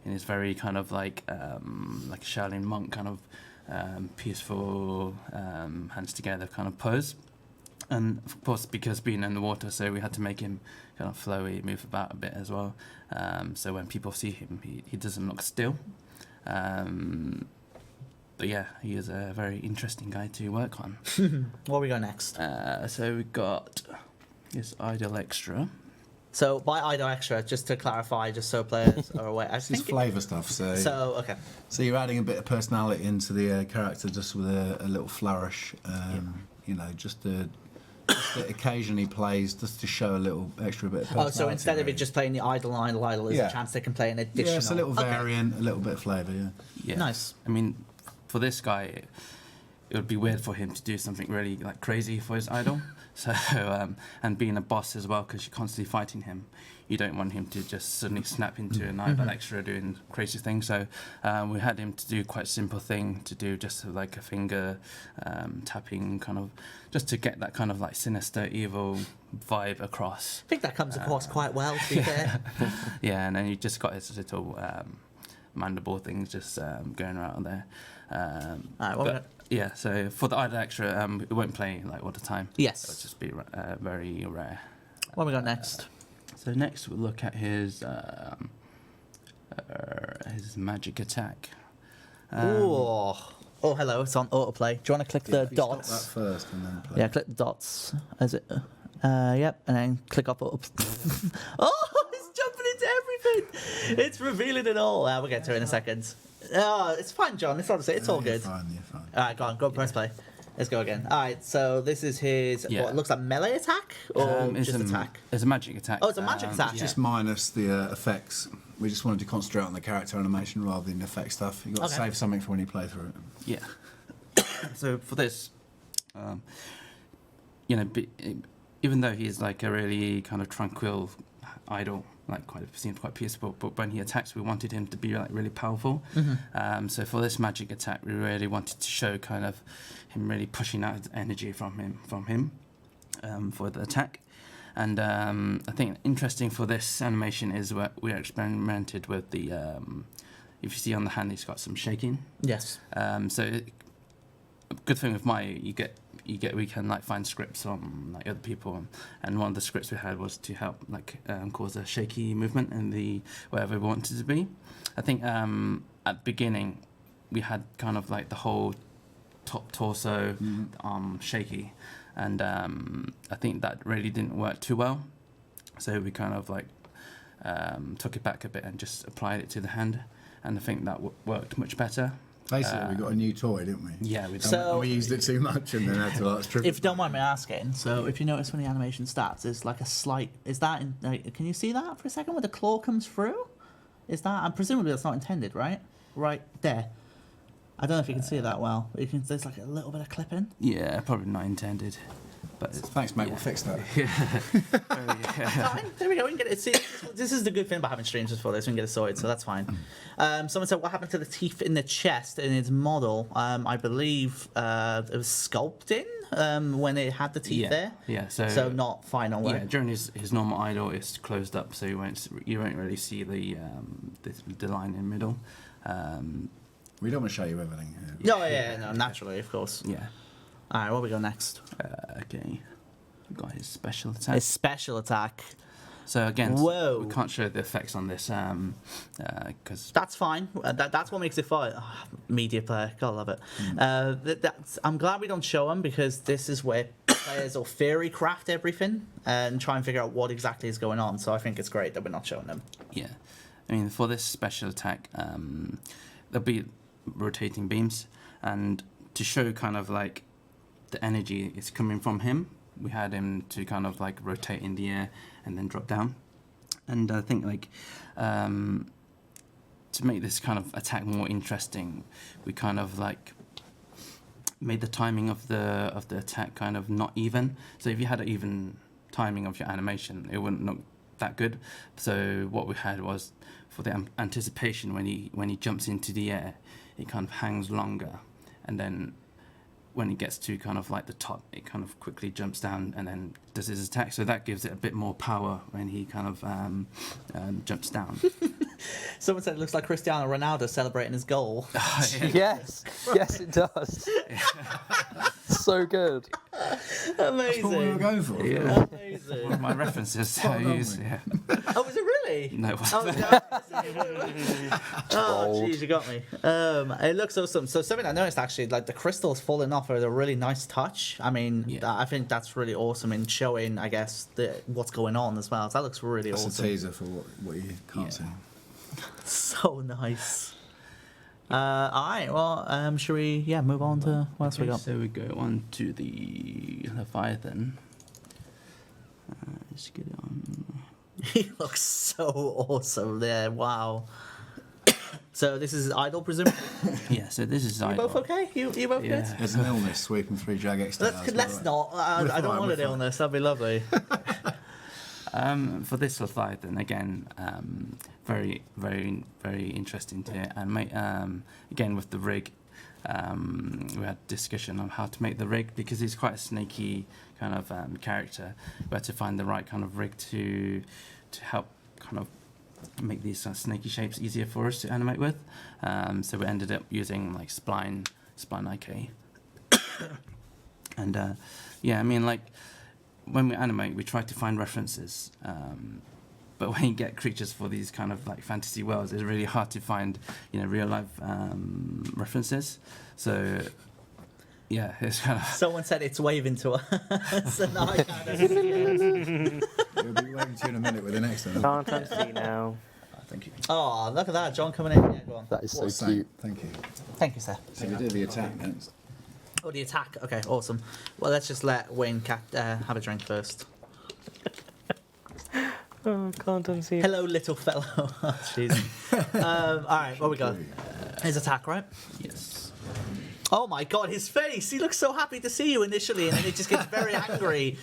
In this very kind of like a Shaolin monk kind of peaceful hands together kind of pose. And of course, because being in the water, so we had to make him kind of flowy, move about a bit as well. So when people see him, he doesn't look still. But yeah, he is a very interesting guy to work on.
What we got next?
So we got this idol extra.
So by idol extra, just to clarify, just so players are aware,
This is flavour stuff. So
okay.
So you're adding a bit of personality into the character just with a little flourish. Just that occasionally plays just to show a little extra bit of personality.
Oh, so instead of it just playing the idol, there's a chance they can play an additional.
Yeah, it's a little variant, a little bit of flavour,
Yeah.
Nice.
I mean, for this guy, it would be weird for him to do something really like crazy for his idol. So, and being a boss as well, because you're constantly fighting him, you don't want him to just suddenly snap into an idol extra doing crazy things. So we had him to do quite a simple thing to do, just like a finger tapping, kind of, just to get that kind of like sinister, evil vibe across.
I think that comes across quite well, to be fair.
Yeah, and then you just got his little mandible things just going around there. Yeah, so for the idol extra, it won't play like all the time.
Yes.
It'll just be very rare.
What have we got next?
So next we'll look at his magic attack.
Oh, hello, it's on autoplay. Do you want to click the dots?
Stop that first and then play.
Yeah, click the dots. Is it? Yep, and then click off auto. Oh, it's jumping into everything. It's revealing it all. We'll get to it in a second. Oh, it's fine, John. It's honestly, it's all good.
You're fine.
All right, go press play. Let's go again. All right, so this is his. What looks like melee attack or just attack?
It's a magic attack.
Oh, it's a magic attack.
It's just minus the effects. We just wanted to concentrate on the character animation rather than the effect stuff. You've got to save something for when you play through it.
Yeah. So for this, even though he's like a really kind of tranquil idol, like seems quite peaceful, but when he attacks, we wanted him to be like really powerful. Mm-hmm. So for this magic attack, we really wanted to show kind of him really pushing out his energy from him for the attack. And I think interesting for this animation is what we experimented with the. If you see on the hand, he's got some shaking.
Yes.
So a good thing with Maya, we can like find scripts from like other people, and one of the scripts we had was to help like cause a shaky movement in the wherever we wanted to be. I think at the beginning we had kind of like the whole top torso shaky, and I think that really didn't work too well. So we kind of like took it back a bit and just applied it to the hand, and I think that worked much better.
Basically, we got a new toy, didn't we?
Yeah, we
So-
And we used it too much and then had to like strip
If you
it
don't
back.
mind me asking, so if you notice from the animation stats, there's like a slight. Is that? Can you see that for a second where the claw comes through? Is that? And presumably that's not intended, right? Right there. I don't know if you can see it that well. But there's like a little bit of clipping.
Yeah, probably not intended. But
Thanks, mate.
Yeah.
We'll fix that.
Fine. There we go. We can get it. See, this is the good thing about having streams before this. We can get it sorted, so that's fine. Someone said, "What happened to the teeth in the chest in its model?" I believe it was sculpting when it had the teeth
Yeah,
there.
yeah.
So not final
Yeah,
work.
during his normal idle, it's closed up, so you won't really see the line in the middle.
We don't want to show you everything.
No, no, naturally, of course.
Yeah.
All right, what we got next?
Okay. We've got his special attack.
His special attack.
So again,
Whoa.
we can't show the effects on this because
That's fine. That's what makes it fun. Oh, media player, gotta love it. I'm glad we don't show them because this is where players will theory craft everything and try and figure out what exactly is going on. So I think it's great that we're not showing them.
yeah, I mean for this special attack, there'll be rotating beams, and to show kind of like the energy is coming from him, we had him to kind of like rotate in the air and then drop down. And I think like to make this kind of attack more interesting, we kind of like made the timing of the attack kind of not even. So if you had an even timing of your animation, it wouldn't look that good. So what we had was for the anticipation when he jumps into the air, it kind of hangs longer, and then when it gets to kind of like the top, it kind of quickly jumps down and then does his attack. So that gives it a bit more power when he kind of jumps down.
Someone said it looks like Cristiano Ronaldo celebrating his goal.
Yes, yes, it does. So good.
That's what we were
Amazing.
going for.
Yeah. One
Amazing.
of my references I
on,
use.
mate.
Yeah.
Oh, was it really?
No.
Oh, jeez, you got me. It looks awesome. So something I noticed actually, like the crystals falling off are a really nice touch. I mean,
Yeah.
I think that's really awesome in showing, I guess, what's going on as well. So that looks really
That's
awesome.
a teaser for what you can't see.
So nice. All right. Well, should we? Yeah, move on to what else we got?
So we go on to the Leviathan. Let's get it on.
He looks so awesome there. Wow. So this is idle, presumably.
Yeah, so this is
You both okay? You both good?
Yeah.
There's an illness sweeping through Jagex Tower.
Let's not. I don't want an illness. That'd be lovely.
For this Leviathan, again, very, very, very interesting to animate. Again, with the rig, we had discussion on how to make the rig because he's quite a snaky kind of character. We had to find the right kind of rig to help kind of make these snaky shapes easier for us to animate with. So we ended up using like Spline IK. And yeah, I mean, like when we animate, we try to find references. But when you get creatures for these kind of like fantasy worlds, it's really hard to find, real life references. So yeah, it's kind of.
Someone said it's waving to us. So now I kind of.
We'll be waiting to you in a minute with the next one.
Can't unsee now.
Thank you.
Oh, look at that, John coming in. Yeah, go on.
That is so
What's that?
cute.
Thank you.
Thank you, sir.
So we do the attack next.
Oh, the attack. Okay, awesome. Well, let's just let Wayne have a drink first.
Oh, can't unsee.
Hello, little fellow. Oh, jeez. All right, what we got? His attack, right?
Yes.
Oh my God, his face! He looks so happy to see you initially, and then it just gets very angry.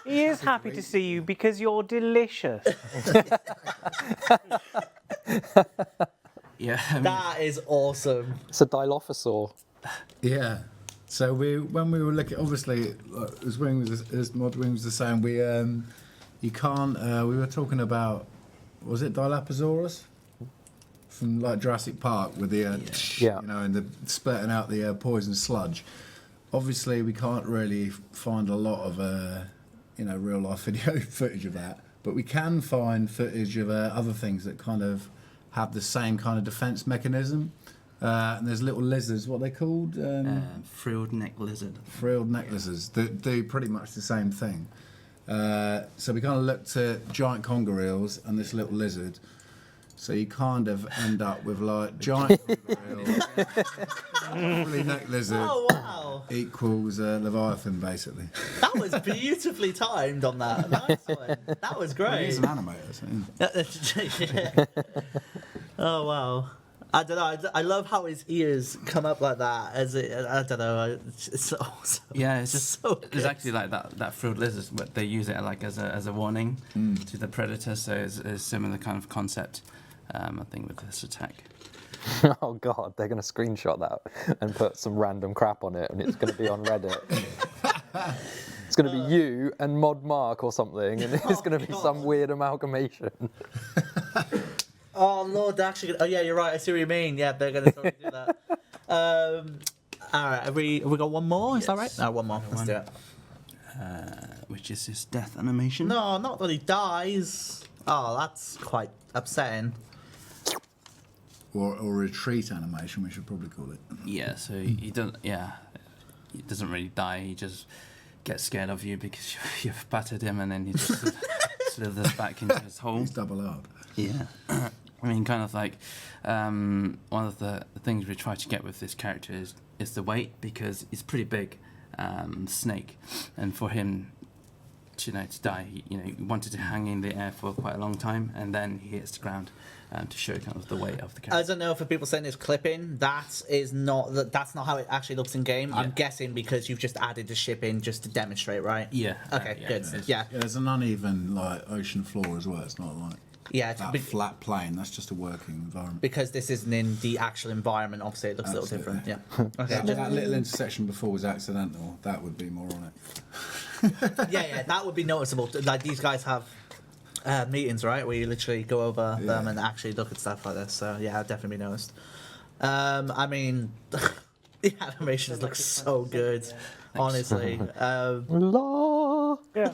He is happy to see you because you're delicious.
Yeah. I mean,
That is awesome.
It's a Dilophosaur.
Yeah. So when we were looking, obviously, as Mod Wing was saying, you can't. We were talking about, was it Dilophosaurus from like Jurassic Park with the
Yeah.
and the spurting out the poison sludge. Obviously, we can't really find a lot of real life video footage of that, but we can find footage of other things that kind of have the same kind of defense mechanism. And there's little lizards, what are they called?
frilled neck lizard.
Frilled neck lizards that do pretty much the same thing. So we kind of looked at giant conger eels and this little lizard So you kind of end up with like giant fully neck lizard
Oh wow,
equals Leviathan, basically.
that was beautifully timed on that. Nice one. That was
Well,
great.
he's an animator, so,
Yeah. Oh wow. I don't know. I love how his ears come up like that. I don't know. It's awesome.
Yeah, it's just
So
it's
good.
actually like that frilled lizard, but they use it like as a warning to the predator. So it's a similar kind of concept, I think, with this attack.
Oh god, they're going to screenshot that and put some random crap on it, and it's going to be on Reddit. It's going to be you and Mod Mark or something, and it's going to be some weird amalgamation.
Oh Lord, they're actually. Oh yeah, you're right. I see what you mean. Yeah, they're gonna totally do that. All right, have we got one more? Is that right? No, one more. Let's do it.
Which is his death animation.
No, not that he dies. Oh, that's quite upsetting.
or retreat animation, we should probably call it.
Yeah, so he doesn't. Yeah, he doesn't really die. He just gets scared of you because you've battered him, and then he just slithers back into his hole.
He's double up.
Yeah. I mean, kind of like one of the things we try to get with this character is the weight, because he's pretty big snake, and for him to die, he wanted to hang in the air for quite a long time, and then he hits the ground to show kind of the weight of the character.
I don't know, for people saying it's clipping, that's not how it actually looks in game. I'm guessing because you've just added the ship in just to demonstrate, right?
Yeah.
Okay, good. Yeah.
Yeah, there's an uneven ocean floor as well. It's not like
Yeah,
that flat plane. That's just a working environment.
because this isn't in the actual environment. Obviously, it looks a little different. Yeah. Okay.
That little intersection before was accidental. That would be more on it.
yeah, that would be noticeable. Like, these guys have meetings, right, where you literally go over them and actually look at stuff like this. So yeah, I'd definitely be noticed. I mean, the animations look so good, honestly.
La.
Yeah.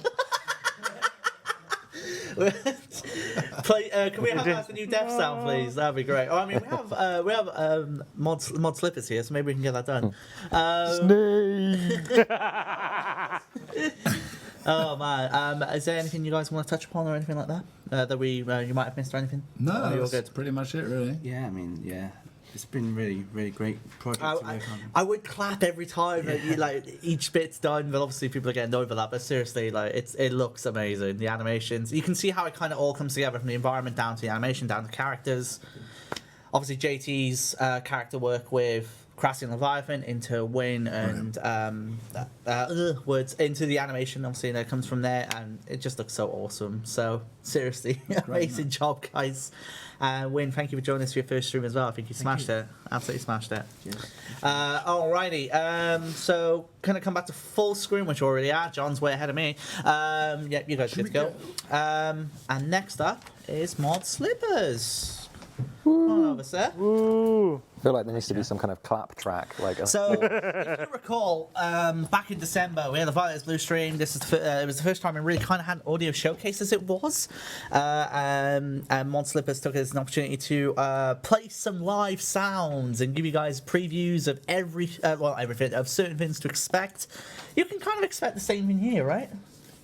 Can we have the new death sound, please? That'd be great. Oh, I mean, we have mod slippers here, so maybe we can get that done.
Snake.
Oh man, is there anything you guys want to touch upon or anything like that that we you might have missed or anything?
No,
Oh, you're
that's
good.
pretty much it, really.
Yeah, I mean, yeah, it's been really, really great project to work on.
I would clap every time that each bit's done, but obviously people are getting annoyed with that. But seriously, it looks amazing. The animations, you can see how it kind of all comes together, from the environment down to the animation, down to characters. Obviously, JT's character work with Crashing Leviathan into Win and words into the animation, obviously that comes from there, and it just looks so awesome. So seriously, amazing job, guys. Win, thank you for joining us for your first stream as well. I think you smashed it, absolutely smashed it. Alrighty, so kind of come back to full screen, which already are. John's way ahead of me. Yeah, you guys good to go. And next up is Mod Slippers. Come on over, sir.
Ooh.
I feel like there needs to be some kind of clap track.
So, if you recall, back in December, we had the Violet's Blue stream. This is it was the first time we really kind of had an audio showcase, as it was. And Mod Slippers took it as an opportunity to play some live sounds and give you guys previews of everything, of certain things to expect. You can kind of expect the same thing here, right?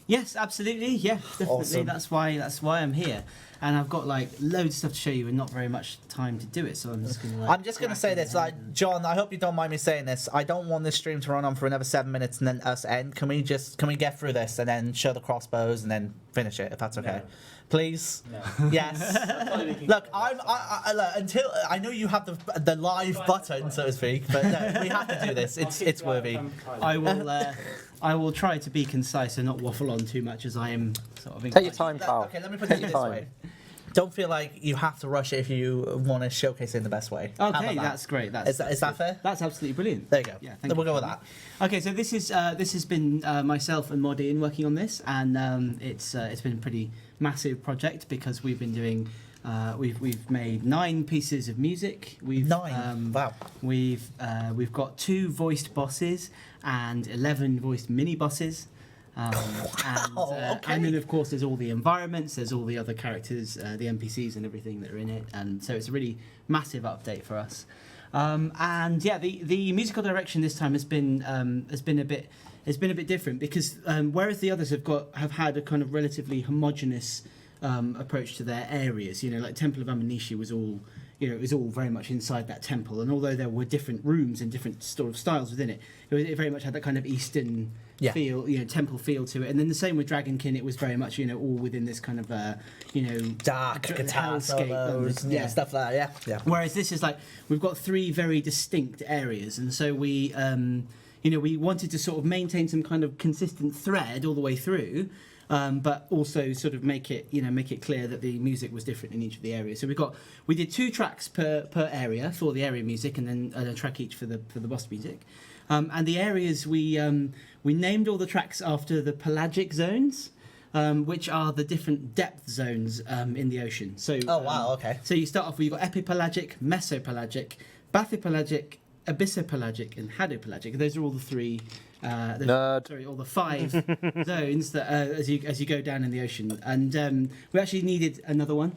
Yes, absolutely. Yeah, definitely.
Awesome.
That's why I'm here, and I've got like loads of stuff to show you, and not very much time to do it. So I'm just gonna.
I'm just gonna say this, John. I hope you don't mind me saying this. I don't want this stream to run on for another 7 minutes and then us end. Can we get through this and then show the crossbows and then finish it, if that's okay? No. Please. No. Yes. Look, until I know you have the live button, so to speak, but no, we have to do this. It's worthy.
I will try to be concise and not waffle on too much, as I am sort of.
Take your time, pal.
Okay, let me put it this way. Don't feel like you have to rush it if you want to showcase it in the best way.
Okay, that's great.
Is that fair?
That's absolutely brilliant.
There you go.
Yeah,
We'll go with that.
Okay, so this has been myself and Mod Ian working on this, and it's been a pretty massive project, because we've been doing we've made 9 pieces of music.
Wow.
We've got 2 voiced bosses and 11 voiced mini bosses. And then of course there's all the environments, there's all the other characters, the NPCs and everything that are in it, and so it's a really massive update for us. And yeah, the musical direction this time has been a bit different, because whereas the others have had a kind of relatively homogenous approach to their areas. Like Temple of Aminishi was all, it was all very much inside that temple. And although there were different rooms and different sort of styles within it, it very much had that kind of Eastern feel, temple feel to it. And then the same with Dragonkin, it was very much, all within this kind of,
dark guitar solos, stuff like that. Yeah.
Whereas this is like we've got 3 very distinct areas, and so we, we wanted to sort of maintain some kind of consistent thread all the way through. But also sort of make it clear that the music was different in each of the areas. So we did 2 tracks per area for the area music, and then a track each for the boss music. And the areas we named all the tracks after the pelagic zones, which are the different depth zones in the ocean. So
okay.
So you start off with, you've got epipelagic, mesopelagic, bathopelagic, abyssopelagic, and hadopelagic. Those are all the 3. All the 5 zones that as you go down in the ocean, and we actually needed another one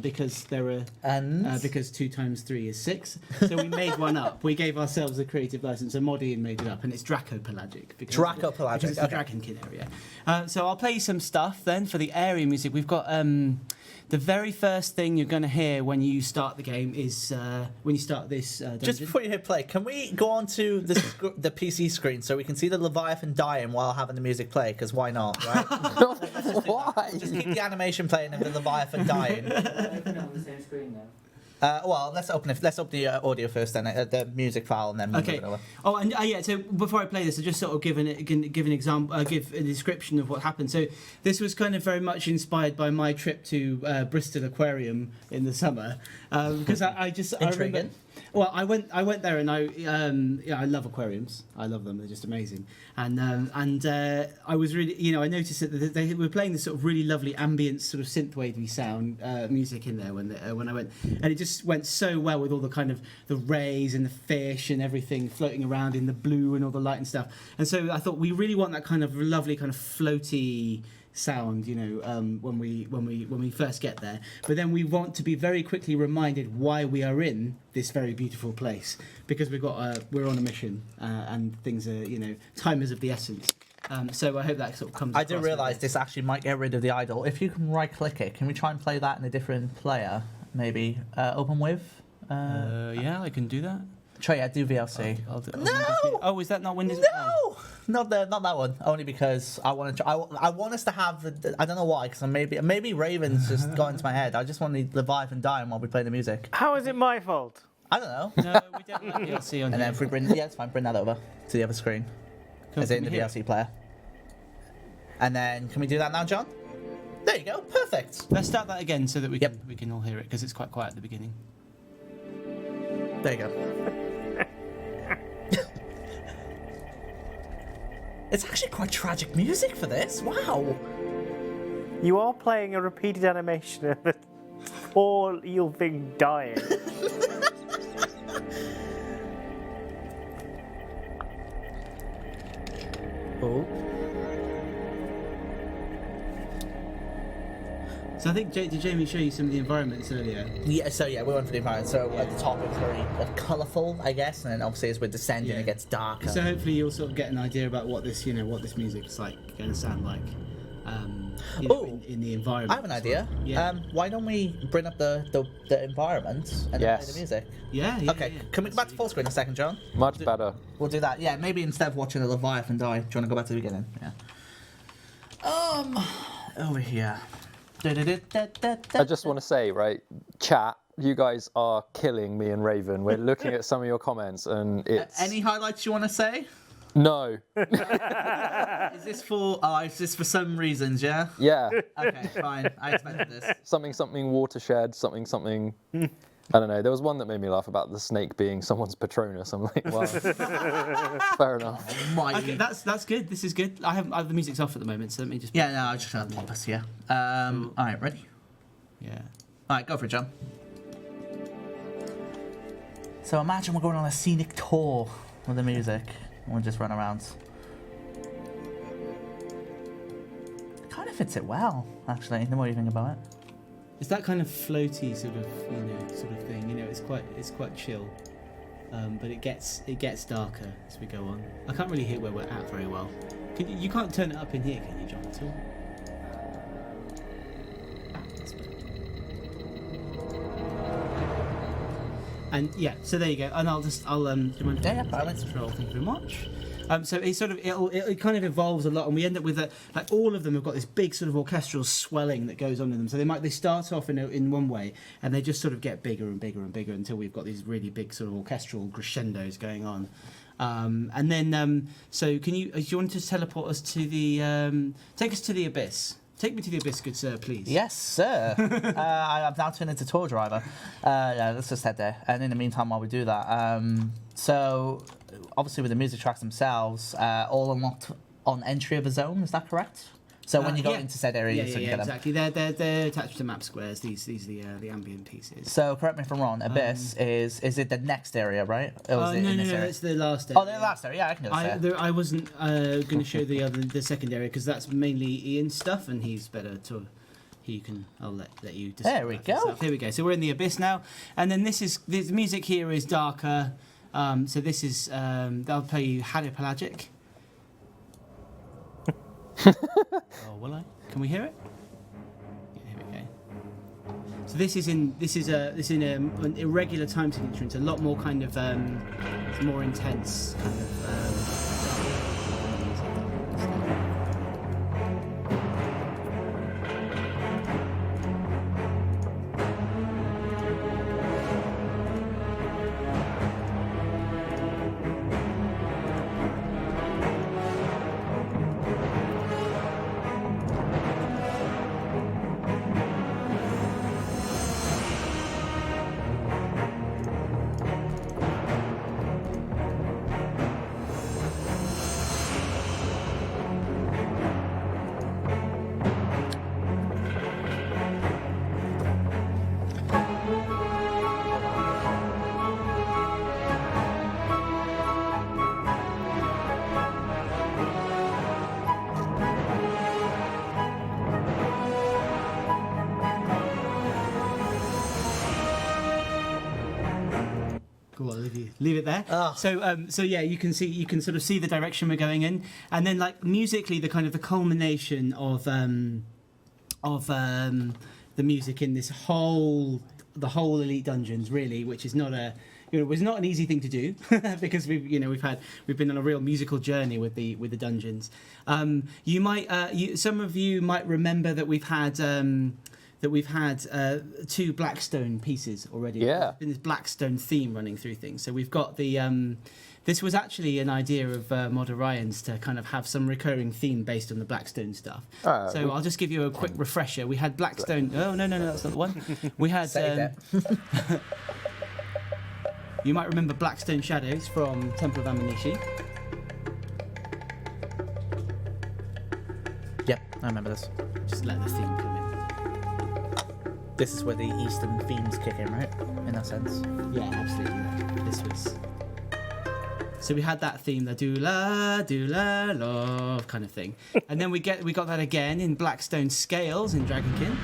because because 2 times 3 is 6. So we made one up. We gave ourselves a creative license, and Modian made it up, and it's Dracopelagic. Because it's the Dragonkin area. So I'll play you some stuff then for the area music. We've got the very first thing you're going to hear when you start the game is when you start this dungeon.
Just before you hit play, can we go on to the PC screen so we can see the Leviathan dying while having the music play? Because why not, right?
Why?
Just keep the animation playing of the Leviathan dying.
Open it on the same screen now.
Well, let's open the audio first, then the music file, and then move it over.
Oh, and so before I play this, I just sort of give an example, give a description of what happened. So this was kind of very much inspired by my trip to Bristol Aquarium in the summer, because I remember. Well, I went there, and I love aquariums. I love them; they're just amazing. And I was really, I noticed that they were playing this sort of really lovely ambient sort of synthwavey sound music in there when I went, and it just went so well with all the kind of the rays and the fish and everything floating around in the blue and all the light and stuff. And so I thought we really want that kind of lovely kind of floaty sound, when we first get there. But then we want to be very quickly reminded why we are in this very beautiful place, because we're on a mission, and things are, time is of the essence. So I hope that sort of comes.
I do realise this actually might get rid of the idle. If you can right-click it, can we try and play that in a different maybe open with?
Yeah, I can do that.
Try do VLC.
No! Oh, is that not Windows?
No! Not that one. Only because I want to. I want us to have the. I don't know why. Because maybe Ravens just got into my head. I just want the Leviathan dying while we play the music.
How is it my fault?
I don't know.
No, we don't have VLC on.
And then if we it's fine. Bring that over to the other screen. As in the VLC player. And then can we do that now, John? There you go. Perfect.
Let's start that again so that we can all hear it, because it's quite quiet at the beginning.
There you go. It's actually quite tragic music for this. Wow.
You are playing a repeated animation of a poor eel thing dying.
Oh.
So I think, did Jamie show you some of the environments earlier?
Yeah, we went for the environment. So at the top it's very colourful, I guess, and then obviously as we're descending it gets darker.
So hopefully you'll sort of get an idea about what this music is like, going to sound like. In the environment.
I have an idea.
Well. Yeah.
Why don't we bring up the environment and then play the music?
Yeah.
Okay. Can we go back to full screen a second, John?
Much better.
We'll do that. Yeah. Maybe instead of watching the Leviathan die, do you want to go back to the beginning? Yeah. Over here.
I just want to say, right, chat, you guys are killing me and Raven. We're looking at some of your comments, and it's...
Any highlights you want to say?
No.
Is this for some reasons, yeah?
Yeah.
Okay, fine. I expected this.
Something watershed, something... I don't know. There was one that made me laugh about the snake being someone's Patronus. I'm like, wow. Fair enough.
Okay, that's good. This is good. I have the music's off at the moment, so let me just...
Yeah, no, I just trying to pop us here. All right, ready?
Yeah.
All right, go for it, John. So imagine we're going on a scenic tour with the music. And we'll just run around. It kind of fits it well, actually, the more you think about it.
It's that kind of floaty sort of thing. It's quite chill, but it gets darker as we go on. I can't really hear where we're at very well. You can't turn it up in here, can you, John? At all? And yeah, so there you go. And I'll do you mind
Yeah, by all means.
control? Thank you very much. So it sort of it kind of evolves a lot, and we end up with like all of them have got this big sort of orchestral swelling that goes on in them. So they start off in one way, and they just sort of get bigger and bigger and bigger until we've got these really big sort of orchestral crescendos going on. And then so do you want to teleport us to the take us to the abyss? Take me to the abyss, good sir, please.
Yes, sir. I'm now turned into tour driver. Yeah, let's just head there. And in the meantime, while we do that, so obviously with the music tracks themselves, all unlocked on entry of a zone. Is that correct? So when you go into said area, you get them.
Exactly. They're attached to map squares. These are the ambient pieces.
So correct me if I'm wrong. Abyss is it the next area, right?
No, it's the last area.
Oh, the last area. Yeah, I can do that.
I wasn't going to show the second area because that's mainly Ian's stuff, and he's better to. I'll let you.
There we go.
Yourself. Here we go. So we're in the abyss now, and then the music here is darker. So this is they'll play you Hadipelagic. Oh, will I? Can we hear it? Yeah, here we go. So this is in an irregular time signature. It's a lot more kind of it's more intense kind of. Cool, I'll leave it there.
Oh.
So yeah, you can sort of see the direction we're going in, and then like musically, the kind of the culmination of the music in the whole Elite Dungeons, really, which is not was not an easy thing to do because we've been on a real musical journey with the dungeons. Some of you might remember that we've had. Two Blackstone pieces already.
Yeah.
There's been this Blackstone theme running through things. So we've got the. This was actually an idea of Mod Orion's to kind of have some recurring theme based on the Blackstone stuff. So I'll just give you a quick refresher. We had Blackstone. Oh no, that's not the one. We had. You might remember Blackstone Shadows from Temple of Aminishi.
Yep, I remember this.
Just let the theme come in.
This is where the Eastern themes kick in, right? In that sense.
Yeah, absolutely. This was. So we had that theme, the do la love kind of thing, and then we got that again in Blackstone Scales in Dragonkin.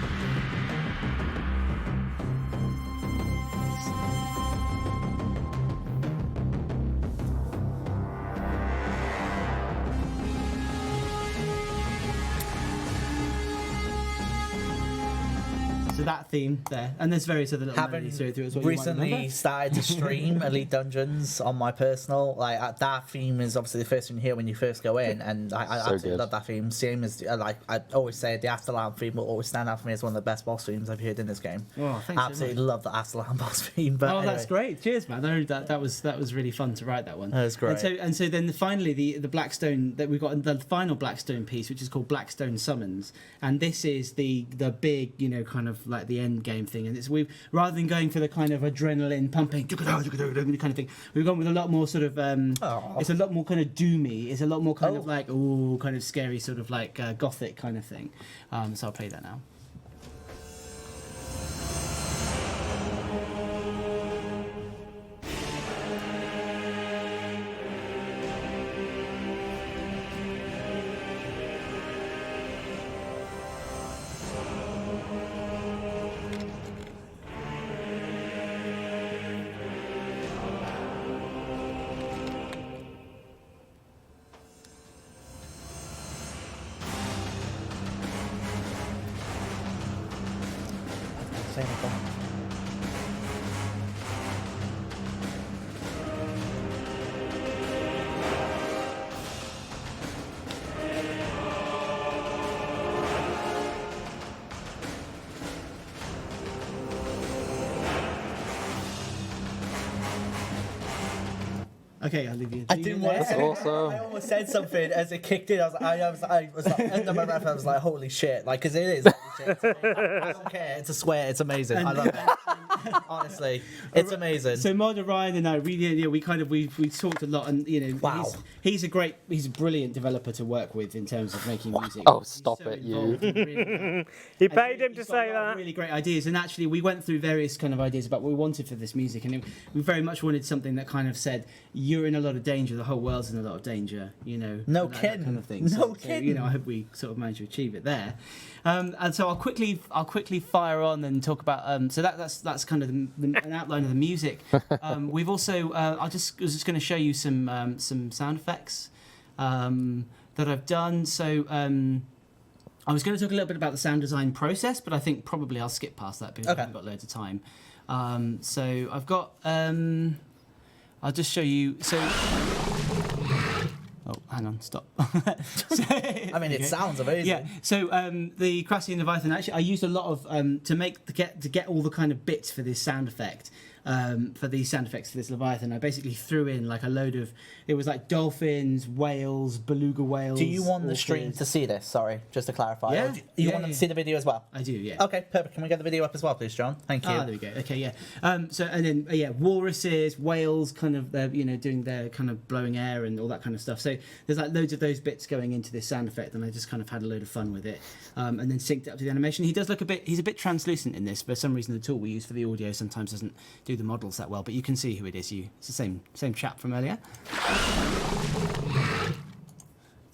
So that theme there, and there's various other little melodies through as well.
Recently started to stream Elite Dungeons on my personal. That theme is obviously the first thing you hear when you first go in, and I absolutely love that theme. Same as I always say, the Astalan theme will always stand out for me as one of the best boss themes I've heard in this game.
Oh, thanks.
Absolutely love the Astalan boss theme. But anyway.
That's great. Cheers, man. That was really fun to write that one.
That was great.
And so then finally the Blackstone that we've got the final Blackstone piece, which is called Blackstone Summons, and this is the big kind of like the end game thing, and rather than going for the kind of adrenaline pumping kind of thing, we've gone with a lot more sort of it's a lot more kind of doomy, it's a lot more kind of like kind of scary sort of like gothic kind of thing. So I'll play that now. Okay, I'll leave you.
I didn't want to
That's
say
awesome.
I almost said something as it kicked in. I was like, under my breath, I was like, holy shit. Like, because it is holy shit. To me. I don't care. It's a swear. It's amazing. I love it. Honestly, it's amazing.
So Mod Orion and I really, we talked a lot, and
Wow.
he's a brilliant developer to work with in terms of making music.
Oh,
He's
stop
so
it, you.
involved and really-
He
and
paid him to
he's got
say
a lot of
that.
really great ideas, and actually we went through various kind of ideas about what we wanted for this music, and we very much wanted something that kind of said you're in a lot of danger, the whole world's in a lot of danger,
No
that
kidding.
kind of thing.
No
So,
kidding.
I hope we sort of managed to achieve it there. And so I'll quickly fire on and talk about. So that's kind of an outline of the music. We've also I was just going to show you some sound effects that I've done. So I was going to talk a little bit about the sound design process, but I think probably I'll skip past that because we haven't got loads of time. So I've got. I'll just show you. So. Oh, hang on, stop.
I mean, it sounds amazing.
Yeah. So the Crassian Leviathan. Actually, I used a lot of to get all the kind of bits for this sound effect. For these sound effects for this Leviathan, I basically threw in like a load of. It was like dolphins, whales, beluga whales.
Do you want the stream
orcas.
to see this? Sorry, just to clarify.
Yeah.
Or do you want them
Yeah.
to see the video as well?
I do, yeah.
Okay, perfect. Can we get the video up as well, please, John? Thank you.
Ah, there we go. Okay, yeah. So and then walruses, whales, kind of doing their kind of blowing air and all that kind of stuff. So there's like loads of those bits going into this sound effect, and I just kind of had a load of fun with it, and then synced it up to the animation. He does look he's a bit translucent in this. For some reason, the tool we use for the audio sometimes doesn't do the models that well, but you can see who it is. It's the same chap from earlier.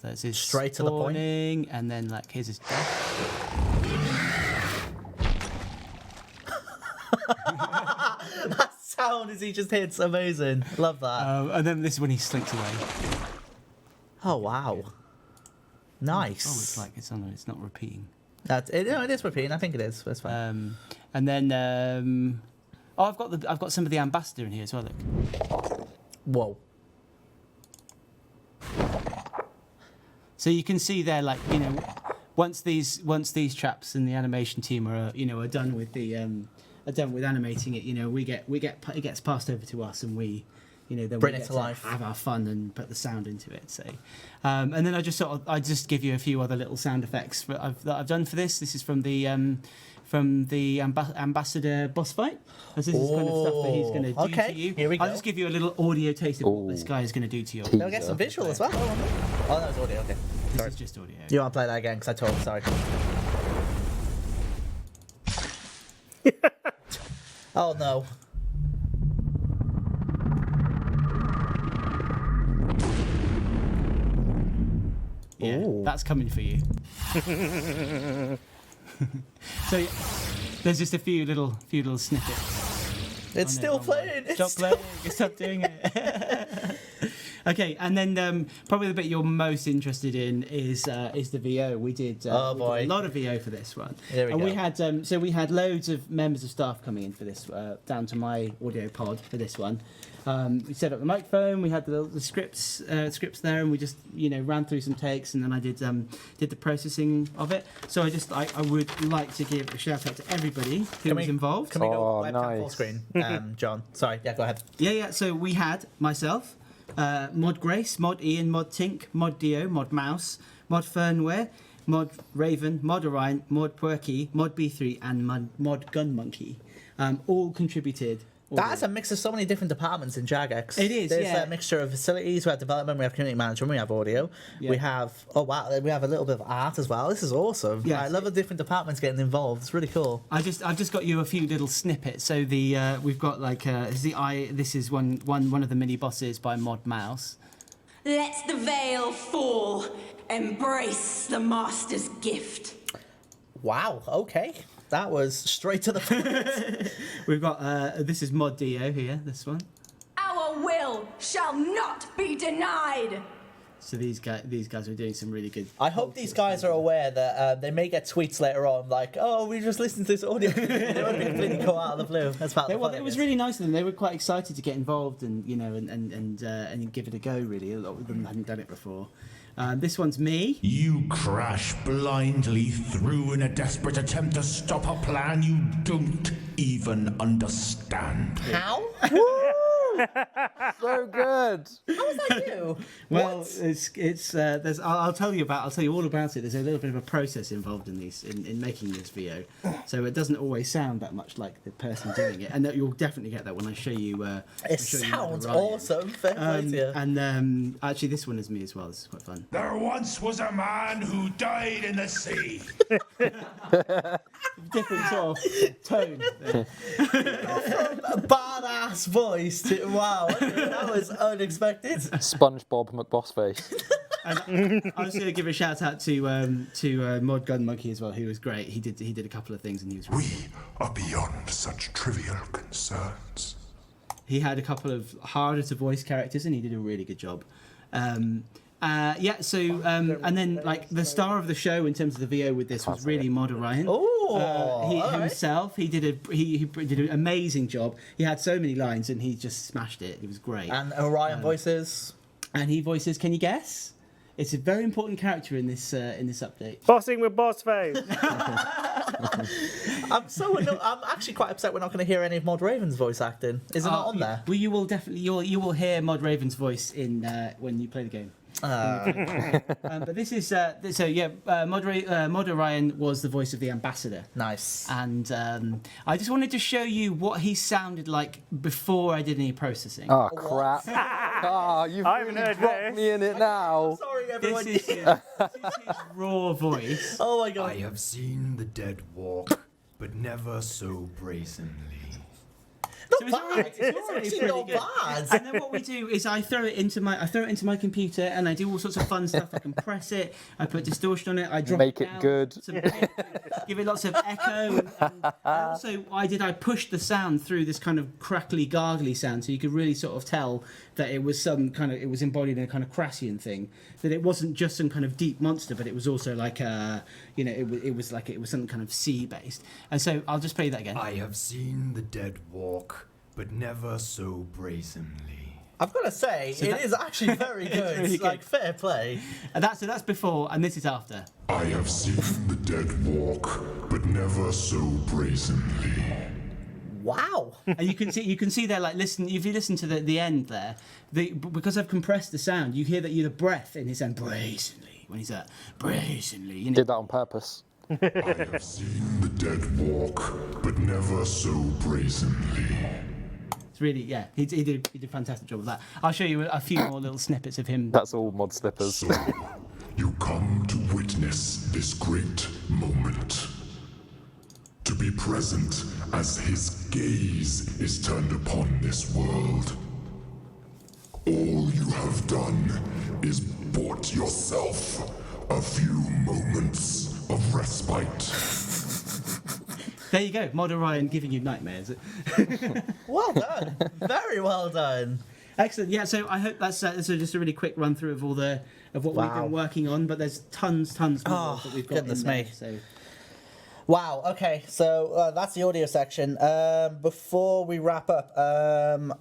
That's his
Straight to the point.
spawning, and then like here's his death.
That sound as he just hits, amazing. Love that.
And then this is when he slinks away.
Oh wow. Nice.
Oh, it's like it's not repeating.
That's it. No, it is repeating. I think it is. That's fine.
And then I've got some of the ambassador in here as well. Look.
Whoa.
So you can see there, like once these chaps and the animation team are done with animating it, it gets passed over to us, and we. Then
Bring
we
it
get
to life.
have our fun and put the sound into it. So, and then I just give you a few other little sound effects that I've done for this. This is from the ambassador boss fight. This is kind of stuff that he's going to do to you.
Here we go.
I'll just give you a little audio taste of what this guy is going to do to you.
Can we get some visual as well? Oh, that was audio. Okay.
This
Sorry.
is just audio.
You want to play that again? Because I told. Sorry. Oh no.
Yeah,
Ooh.
that's coming for you. So yeah, there's just a few little snippets.
It's still
wrong way.
playing. It's
Stop
still-
playing. Stop doing it. Okay, and then probably the bit you're most interested in is the VO. We did,
Oh,
we
boy.
did a lot of VO for this one.
Here we
and
go.
we had we had loads of members of staff coming in for this, down to my audio pod for this one. We set up the microphone. We had the scripts there, and we just ran through some takes, and then I did the processing of it. So I would like to give a shout out to everybody who was involved.
Can we go
Oh,
webcam full
nice.
screen, John? Sorry. Yeah, go ahead.
Yeah. So we had myself, Mod Grace, Mod Ian, Mod Tink, Mod Dio, Mod Mouse, Mod Fernware, Mod Raven, Mod Orion, Mod Quirky, Mod B3, and Mod Gun Monkey. All contributed.
That's a mix of so many different departments in Jagex.
It is,
There's
yeah.
a mixture of facilities. We have development. We have community management. We have audio.
Yeah.
We have we have a little bit of art as well. This is awesome.
Yes.
I love the different departments getting involved. It's really cool.
I've just got you a few little snippets. So we've got like this is one of the mini bosses by Mod Mouse.
Let the veil fall. Embrace the master's gift.
Wow. Okay. That was straight to the point.
We've got this is Mod Dio here. This one.
Our will shall not be denied.
So these guys are doing some really good.
I hope these guys are aware that they may get tweets later on like, "Oh, we just listened to this audio." They won't be completely caught out of the blue. That's part of the fun,
It was really nice of them. They were quite excited to get involved and and give it a go. Really, a lot of them hadn't done it before. This one's me.
You crash blindly through in a desperate attempt to stop a plan you don't even understand.
How?
So good.
How was that you?
Well, I'll tell you all about it. There's a little bit of a process involved in making this VO, so it doesn't always sound that much like the person doing it, and you'll definitely get that when I show you.
It sounds awesome. Fair play to you.
And actually, this one is me as well. This is quite fun.
There once was a man who died in the sea.
Different sort of tone. There.
Badass voice. Wow, that was unexpected.
SpongeBob McBossface.
And I was going to give a shout out to Mod Gun Monkey as well, who was great. He did a couple of things, and he was.
We are beyond such trivial concerns.
He had a couple of harder to voice characters, and he did a really good job. And then like the star of the show in terms of the VO with this was really Mod Orion. Himself, he did an amazing job. He had so many lines, and he just smashed it. It was great.
And Orion voices.
And he voices. Can you guess? It's a very important character in this update.
Bossing with Boss Face.
I'm actually quite upset we're not going to hear any of Mod Raven's voice acting. Is it not on there?
Well, you will definitely you will hear Mod Raven's voice in when you play the game. But this is Mod Orion was the voice of the ambassador.
Nice.
And I just wanted to show you what he sounded like before I did any processing.
Oh crap! You've really dropped me in it now.
Sorry, everyone.
This is his raw voice.
Oh my god.
I have seen the dead walk, but never so brazenly.
It's
actually not bad.
And then what we do is I throw it into my computer, and I do all sorts of fun stuff. I compress it, I put distortion on it, I drop
Make
it
it
down,
good.
give it lots of echo, and also I pushed the sound through this kind of crackly, gargly sound, so you could really sort of tell that it was it was embodied in a kind of Crassian thing. That it wasn't just some kind of deep monster, but it was also like it was something kind of sea based. And so I'll just play that again.
I have seen the dead walk, but never so brazenly.
I've got to say, it is actually very good.
Really
It's like fair play.
And that's before, and this is after.
I have seen the dead walk, but never so brazenly.
Wow.
And you can see there, like, if you listen to the end there, because I've compressed the sound, you hear the breath in his end, brazenly, when he's brazenly. You know?
Did that on purpose.
I have seen the dead walk, but never so brazenly.
It's really, yeah, he did a fantastic job of that. I'll show you a few more little snippets of him.
That's all Mod Slippers.
So, you come to witness this great moment. To be present as his gaze is turned upon this world. All you have done is bought yourself a few moments of respite.
There you go, Mod Orion giving you nightmares.
Well done. Very well done.
Excellent. Yeah. So I hope that's just a really quick run through of what we've been working on. But there's tons more that we've got
goodness
in there.
me.
So.
Wow. Okay. So that's the audio section. Before we wrap up, am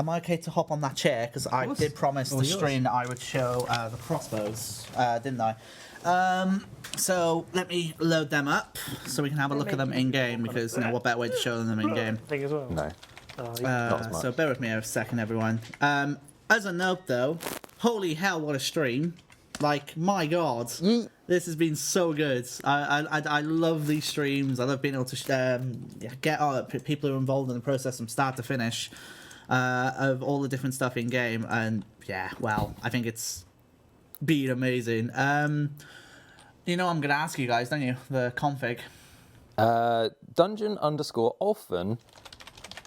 I okay to hop on that chair? Because I did promise the stream that I would show the crossbows, didn't I? So let me load them up so we can have a look at them in game. Because what better way to show them in game?
Thing as well.
No.
Not
as much.
So bear with me a second, everyone. As a note, though, holy hell, what a stream! Like, my god, this has been so good. I love these streams. I love being able to get people who are involved in the process from start to finish of all the different stuff in game. And yeah, well, I think it's been amazing. You know, I'm gonna ask you guys, don't you? The config.
Dungeon_Olfen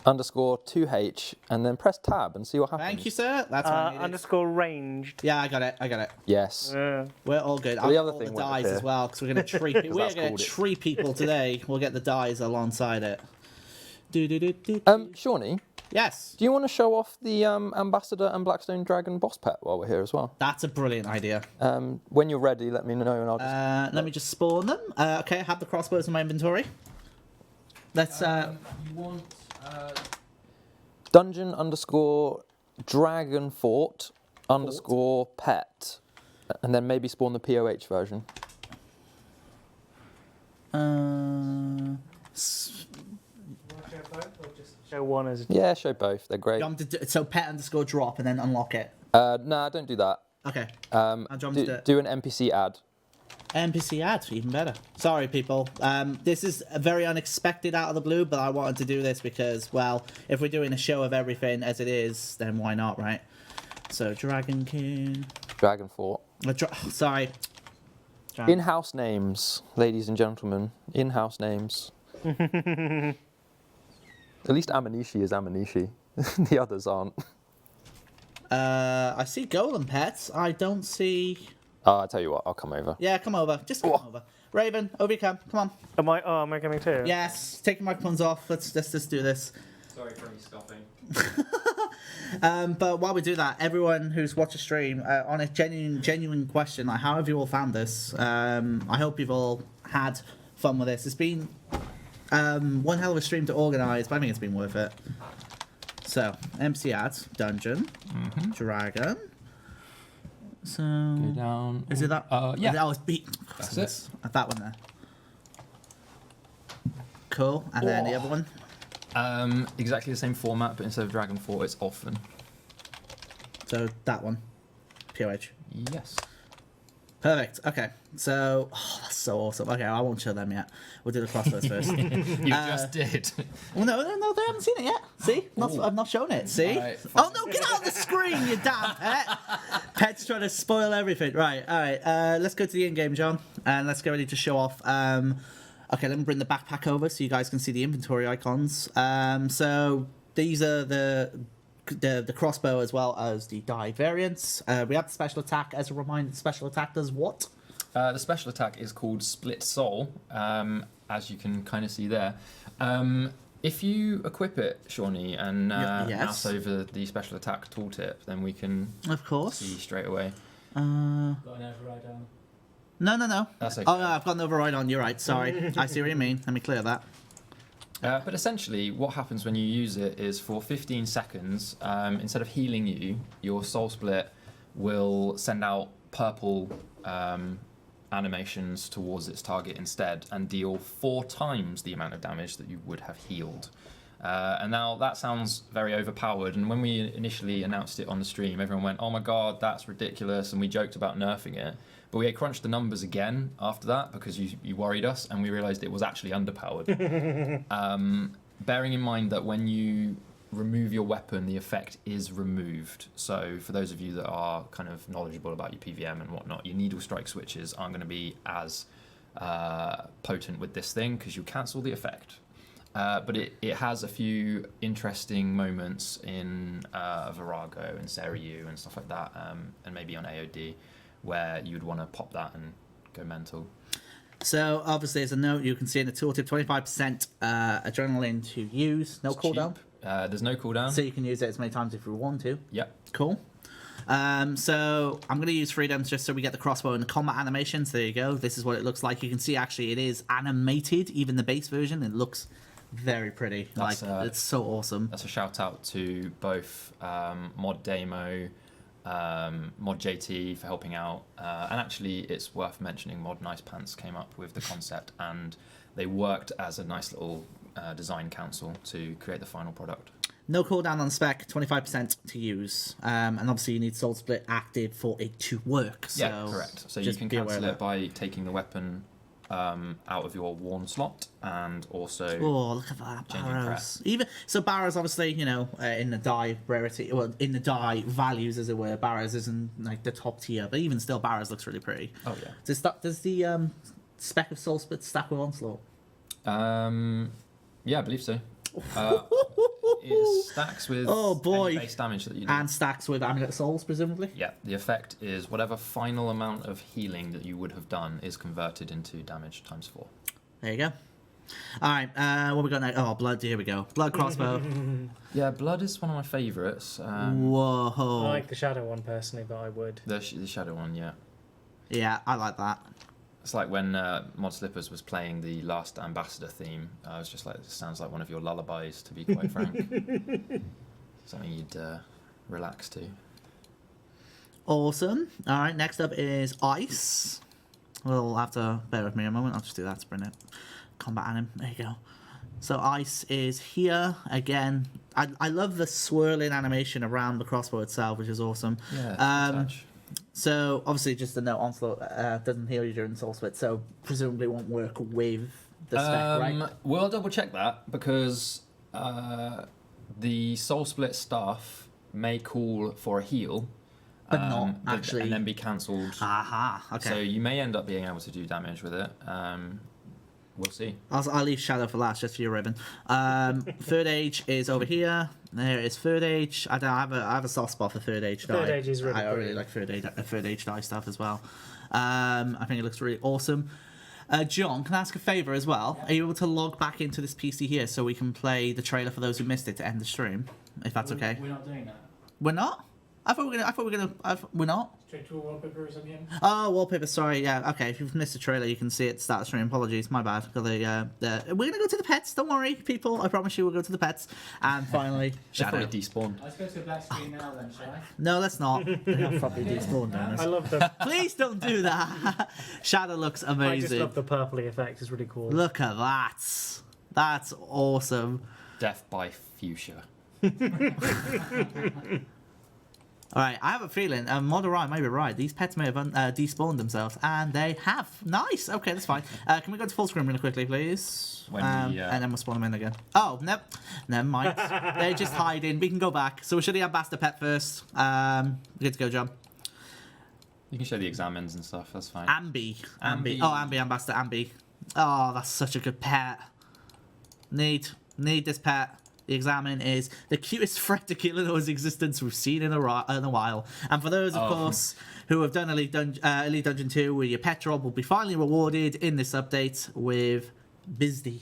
_2H and then press tab and see what happens.
Thank you, sir. That's what I needed.
Underscore ranged.
Yeah, I got it.
Yes.
We're all good.
So
I'll
the
get
other
all
thing
the
went
dies
up
as
here.
well because we're gonna treat people today. We'll get the dies alongside it.
Shawnee,
Yes.
do you want to show off the Ambassador and Blackstone Dragon boss pet while we're here as well?
That's a brilliant idea.
When you're ready, let me know and I'll just...
Let me just spawn them. Okay, I have the crossbows in my inventory. Let's.
You want Dungeon_Dragonfort _pet, and then maybe spawn the POH version.
Show one as
Yeah, show both. They're great.
You want me to so pet_drop and then unlock it.
Nah, don't do that.
Okay.
How
do you want me to do it?
Do an NPC ad.
NPC ad, even better. Sorry, people. This is very unexpected out of the blue, but I wanted to do this because, well, if we're doing a show of everything as it is, then why not, right? So, Dragonkin.
Dragonfort.
Sorry.
In-house names, ladies and gentlemen. In-house names. At least Aminishi is Aminishi. The others aren't.
I see golem pets. I don't see...
I'll tell you what, I'll come over.
Yeah, come over. Just come over. Raven, over you come. Come on.
Am I coming too?
Yes. Take your microphones off. Let's just do this.
Sorry for any scoffing.
But while we do that, everyone who's watched the stream, on a genuine question, like how have you all found this? I hope you've all had fun with this. It's been one hell of a stream to organise, but I think it's been worth it. So, MC ads, dungeon, dragon. So
Go down.
Is it that?
Yeah.
Oh, it's beat.
That's it.
That one there. Cool. And then the other one.
Exactly the same format, but instead of Dragonfort, it's Orphan.
So that one. POH.
Yes.
Perfect. Okay. So, that's so awesome. Okay, I won't show them yet. We'll do the crossbows first.
You just did.
Well, no, they haven't seen it yet. See? I've not shown it. See?
Right,
oh, no, get out of the screen, you damn pet. Pet's trying to spoil everything. Right, all right. Let's go to the in-game, John, and let's get ready to show off. Okay, let me bring the backpack over so you guys can see the inventory icons. So these are the crossbow as well as the die variants. We have the special attack. As a reminder, the special attack does what?
The special attack is called Split Soul, as you can kind of see there. If you equip it, Shawnee, and mouse over the special attack tooltip, then we can see straight away.
Got an override on.
No.
That's okay.
Oh, no, I've got an override on. You're right. Sorry. I see what you mean. Let me clear that.
But essentially, what happens when you use it is for 15 seconds, instead of healing you, your Soul Split will send out purple animations towards its target instead and deal 4 times the amount of damage that you would have healed. And now that sounds very overpowered, and when we initially announced it on the stream, everyone went, oh my god, that's ridiculous, and we joked about nerfing it. But we crunched the numbers again after that because you worried us, and we realised it was actually underpowered. Bearing in mind that when you remove your weapon, the effect is removed. So for those of you that are kind of knowledgeable about your PVM and whatnot, your needle strike switches aren't going to be as potent with this thing because you cancel the effect. But it has a few interesting moments in Virago and Seiryu and stuff like that, and maybe on AOD, where you'd want to pop that and go mental.
So obviously, as a note, you can see in the tooltip 25% adrenaline to use. No cooldown.
There's no cooldown.
So you can use it as many times if you want to.
Yep.
Cool. So I'm going to use freedoms just so we get the crossbow and the combat animations. There you go. This is what it looks like. You can see actually it is animated, even the base version. It looks very pretty. It's so awesome.
That's a shout out to both Mod Demo, Mod JT for helping out, and actually it's worth mentioning Mod Nice Pants came up with the concept, and they worked as a nice little design council to create the final product.
No cooldown on spec, 25% to use, and obviously you need Soul Split active for it to work. So
yeah, correct. So you can cancel it by taking the weapon out of your worn slot, and also
look at that, Barrows. Even so, Barrows obviously, you know, in the die rarity, well, in the die values as it were, Barrows isn't like the top tier, but even still, Barrows looks really pretty.
Oh yeah.
Does the spec of Soul Split stack with Onslaught?
Yeah, I believe so. It stacks with any base damage that you do.
And stacks with Amulet Souls, presumably?
Yeah, the effect is whatever final amount of healing that you would have done is converted into damage times 4.
There you go. Alright, what we got next? Oh, blood, here we go. Blood crossbow.
Yeah, blood is one of my favourites.
Whoa.
I like the shadow one personally, but I would.
The shadow one, yeah.
Yeah, I like that.
It's like when Mod Slippers was playing the Last Ambassador theme. I was just like, this sounds like one of your lullabies, to be quite frank. Something you'd relax to.
Awesome. All right, next up is Ice. We'll have to bear with me a moment. I'll just do that to bring it. Combat anim. There you go. So ice is here again. I love the swirling animation around the crossbow itself, which is awesome.
Yeah.
So obviously, just a note: onslaught doesn't heal you during soul split, so presumably won't work with the spec, right?
We'll double check that because the soul split stuff may call for a heal,
but not actually,
and then be cancelled.
Aha. Okay.
So you may end up being able to do damage with it. We'll see.
I'll leave Shadow for last, just for your ribbon. Third Age is over here. There is Third Age. I have a soft spot for Third Age.
Third Age is really
I really like Third Age die stuff as well. I think it looks really awesome. John, can I ask a favour as well? Yeah. Are you able to log back into this PC here so we can play the trailer for those who missed it to end the stream, if that's okay?
We're not doing that.
We're not? I thought we were gonna. We're not.
Straight to a wallpaper or something.
Oh, wallpaper. Sorry. Yeah. Okay. If you've missed the trailer, you can see it start the stream. Apologies. My bad. We're gonna go to the pets. Don't worry, people. I promise you, we'll go to the pets. And finally, Shadow.
Despawn.
Let's go to the black screen now, then, shall I?
No, let's not. They'll probably despawn down this.
I love them.
Please don't do that. Shadow looks amazing.
I just love the purpley effect. It's really cool.
Look at that. That's awesome.
Death by fuchsia.
All right, I have a feeling, Mod I may be right. These pets may have despawned themselves, and they have. Nice. Okay, that's fine. Can we go to full screen really quickly, please? And then we'll spawn them in again. Oh, nope. Never mind. They're just hiding. We can go back. So we should the ambassador pet first. Good to go, John.
You can show the examines and stuff. That's fine.
Ambi. Oh, Ambi, ambassador Ambi. Oh, that's such a good pet. Need this pet. The Examine is the cutest threat to Kilino's existence we've seen in a while. And for those, of course, who have done Elite Dungeon 2, where your pet drop will be finally rewarded in this update with Bizdy.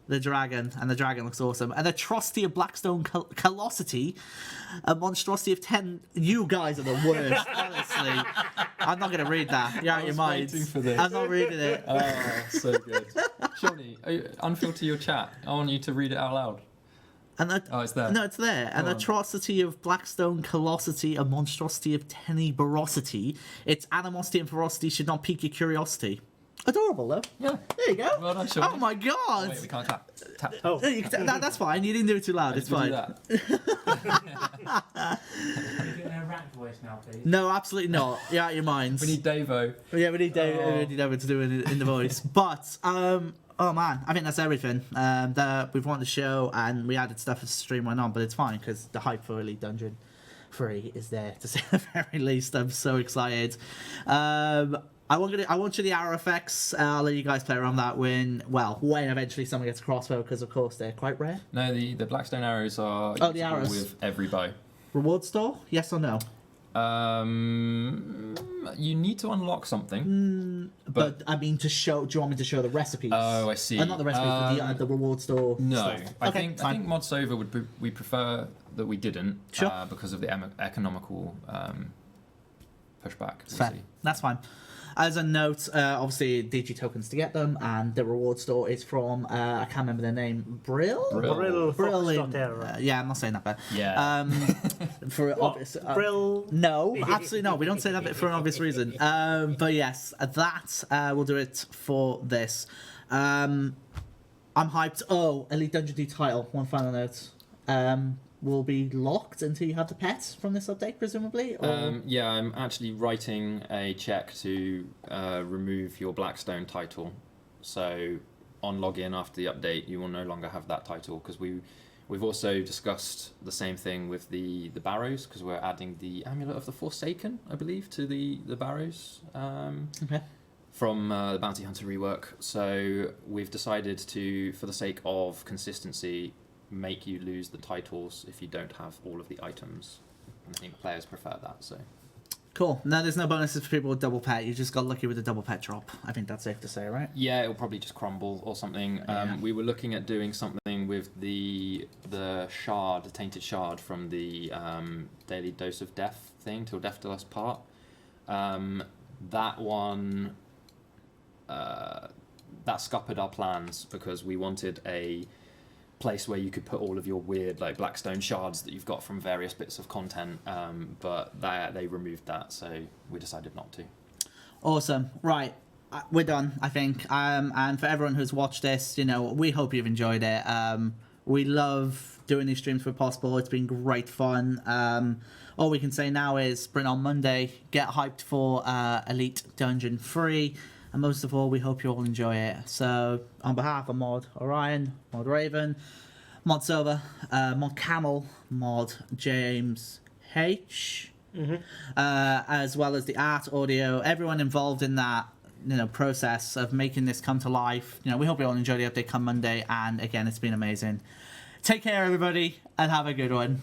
The dragon, and the dragon looks awesome. An atrocity of Blackstone Callosity, a monstrosity of 10. You guys are the worst, honestly. I'm not going to read that. You're out of your minds.
For this.
I'm not reading it.
Oh, so good. Shawnee, unfilter your chat. I want you to read it out loud. It's there.
No, it's there. An atrocity of Blackstone Callosity, a monstrosity of tenebrosity. Its animosity and ferocity should not pique your curiosity. Adorable, though.
Yeah.
There you go.
Well done, Shawnee.
Oh my god.
Oh, wait, we can't tap.
Oh.
That's fine. You didn't do it too loud. It's fine.
Are you getting a rat voice now, please?
No, absolutely not. You're out of your minds.
We need Davo.
Yeah, we need David to do it in the voice. But, oh man, I think that's everything. We've won the show and we added stuff as the stream went on, but it's fine because the hype for Elite Dungeon 3 is there, to say the very least. I'm so excited. I want you the arrow effects. I'll let you guys play around that when eventually someone gets a crossbow, because of course they're quite rare.
No, the Blackstone arrows are
the arrows
with every bow.
Reward store? Yes or no?
You need to unlock something.
But I mean, do you want me to show the recipes?
Oh, I see.
Not the recipes, but the reward store.
No,
stuff.
I think Mod Sova we prefer that we didn't.
Sure.
Because of the economical pushback.
Fair. That's fine. As a note, obviously DG tokens to get them, and the reward store is from I can't remember their name. Brill. Yeah, I'm not saying that bad.
Yeah.
For obvious.
Brill.
No, absolutely not. We don't say that bit for an obvious reason. But yes, that will do it for this. I'm hyped. Oh, Elite Dungeon 2 title. One final note. Will be locked until you have the pets from this update, presumably? Or?
Yeah, I'm actually writing a check to remove your Blackstone title. So on login after the update, you will no longer have that title, because we've also discussed the same thing with the barrows, because we're adding the Amulet of the Forsaken, I believe, to the barrows.
Okay.
From the Bounty Hunter rework. So we've decided to, for the sake of consistency, make you lose the titles if you don't have all of the items, and I think players prefer that. So
cool. No, there's no bonuses for people with double pet. You just got lucky with the double pet drop. I think that's safe to say, right?
Yeah, it'll probably just crumble or something. We were looking at doing something with the shard, the tainted shard from the daily dose of death thing, till death do us part. That one that scuppered our plans, because we wanted a place where you could put all of your weird Blackstone shards that you've got from various bits of content, but they removed that, so we decided not to.
Awesome. Right, we're done, I think. And for everyone who's watched this, you know, we hope you've enjoyed it. We love doing these streams where possible. It's been great fun. All we can say now is sprint on Monday, get hyped for Elite Dungeon 3, and most of all, we hope you all enjoy it. So, on behalf of Mod Orion, Mod Raven, Mod Silver, Mod Camel, Mod James H, as well as the art, audio, everyone involved in that, you know, process of making this come to life. You know, we hope you all enjoy the update come Monday, and again, it's been amazing. Take care, everybody, and have a good one.